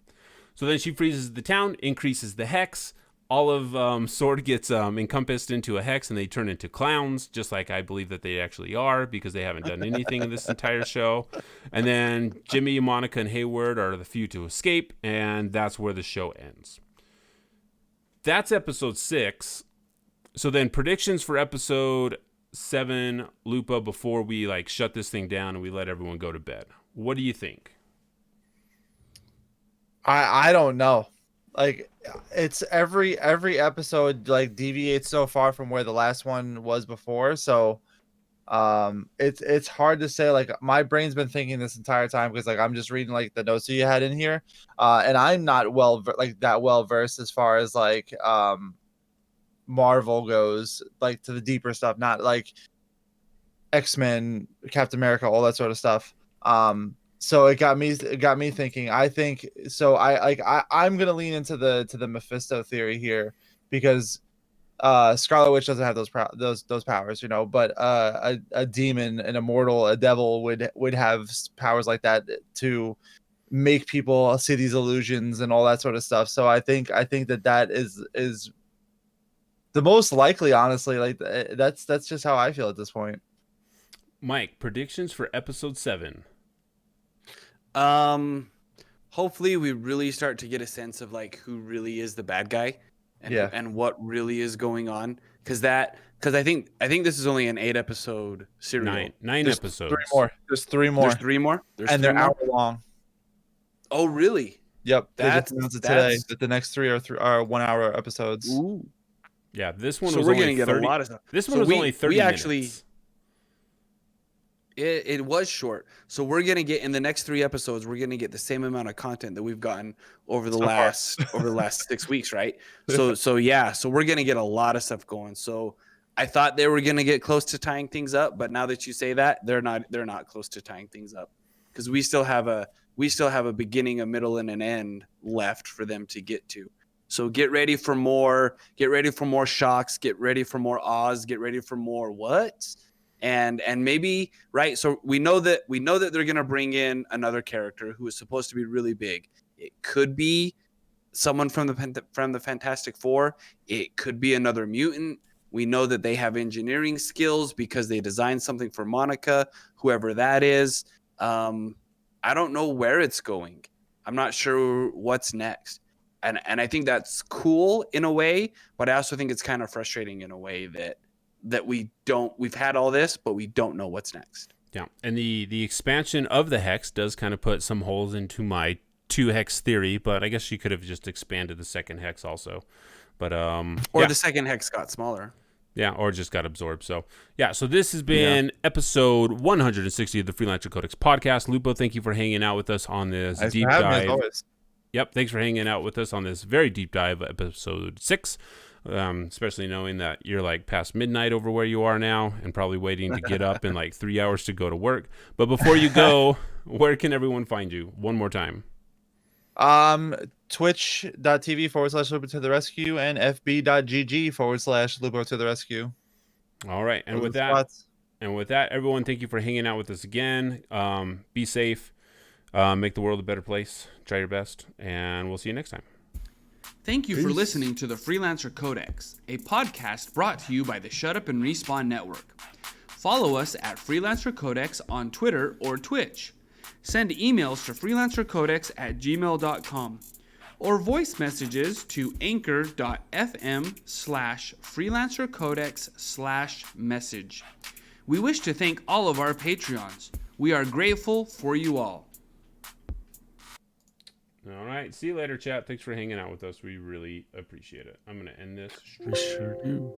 So then she freezes the town, increases the hex. All of Sword gets encompassed into a hex, and they turn into clowns, just like I believe that they actually are, because they haven't done anything in this entire show. And then Jimmy, Monica, and Hayward are the few to escape, and that's where the show ends. That's episode 6. So then predictions for episode 7, Lupa, before we like shut this thing down and we let everyone go to bed. What do you think? I don't know. Like, it's every episode like deviates so far from where the last one was before. So it's hard to say. Like, my brain's been thinking this entire time because like I'm just reading like the notes that you had in here, and I'm not that well versed as far as like Marvel goes, like to the deeper stuff, not like X-Men, Captain America, all that sort of stuff. So it got me thinking. I think so. I'm gonna lean into the Mephisto theory here because Scarlet Witch doesn't have those powers, you know. But a demon, an immortal, a devil would have powers like that to make people see these illusions and all that sort of stuff. So I think that is the most likely, honestly. Like that's just how I feel at this point. Mike, predictions for episode 7. Hopefully we really start to get a sense of like who really is the bad guy and what really is going on. Cause I think this is only an 8 episode serial. 9 episodes. 3 more. There's 3 more. There's 3 more. And they're hour long. Oh, really? Yep. They just announced it today that the next 3 are 1 hour episodes. Ooh. Yeah, this one so was we're only gonna get 30, a lot of stuff. This one was only 30 minutes. Actually, it was short. So we're gonna get in the next 3 episodes. We're gonna get the same amount of content that we've gotten over the last 6 weeks, right? So yeah. So we're gonna get a lot of stuff going. So I thought they were gonna get close to tying things up, but now that you say that, they're not close to tying things up because we still have a beginning, a middle, and an end left for them to get to. So get ready for more. Get ready for more shocks. Get ready for more awes. Get ready for more what? And maybe, right? So we know that they're gonna bring in another character who is supposed to be really big. It could be someone from the Fantastic Four. It could be another mutant. We know that they have engineering skills because they designed something for Monica, whoever that is. I don't know where it's going. I'm not sure what's next. And I think that's cool in a way, but I also think it's kind of frustrating in a way that we've had all this, but we don't know what's next. Yeah. And the expansion of the hex does kind of put some holes into my 2 hex theory, but I guess she could have just expanded the second hex also. But the second hex got smaller. Yeah, or just got absorbed. So, yeah, so this has been episode 160 of the Freelancer Codex podcast. Lupo, thank you for hanging out with us on this deep dive. Yep, thanks for hanging out with us on this very deep dive episode 6, especially knowing that you're like past midnight over where you are now and probably waiting to get up in like 3 hours to go to work. But before you go, where can everyone find you? One more time. Twitch.tv/Lupo to the rescue and fb.gg/Lupo to the rescue. All right. And with that, everyone, thank you for hanging out with us again. Be safe. Make the world a better place. Try your best, and we'll see you next time. Thank you for listening to the Freelancer Codex, a podcast brought to you by the Shut Up and Respawn Network. Follow us at Freelancer Codex on Twitter or Twitch. Send emails to freelancercodex@gmail.com or voice messages to anchor.fm/freelancercodex/message. We wish to thank all of our Patreons. We are grateful for you all. All right. See you later, chat. Thanks for hanging out with us. We really appreciate it. I'm going to end this. We sure do.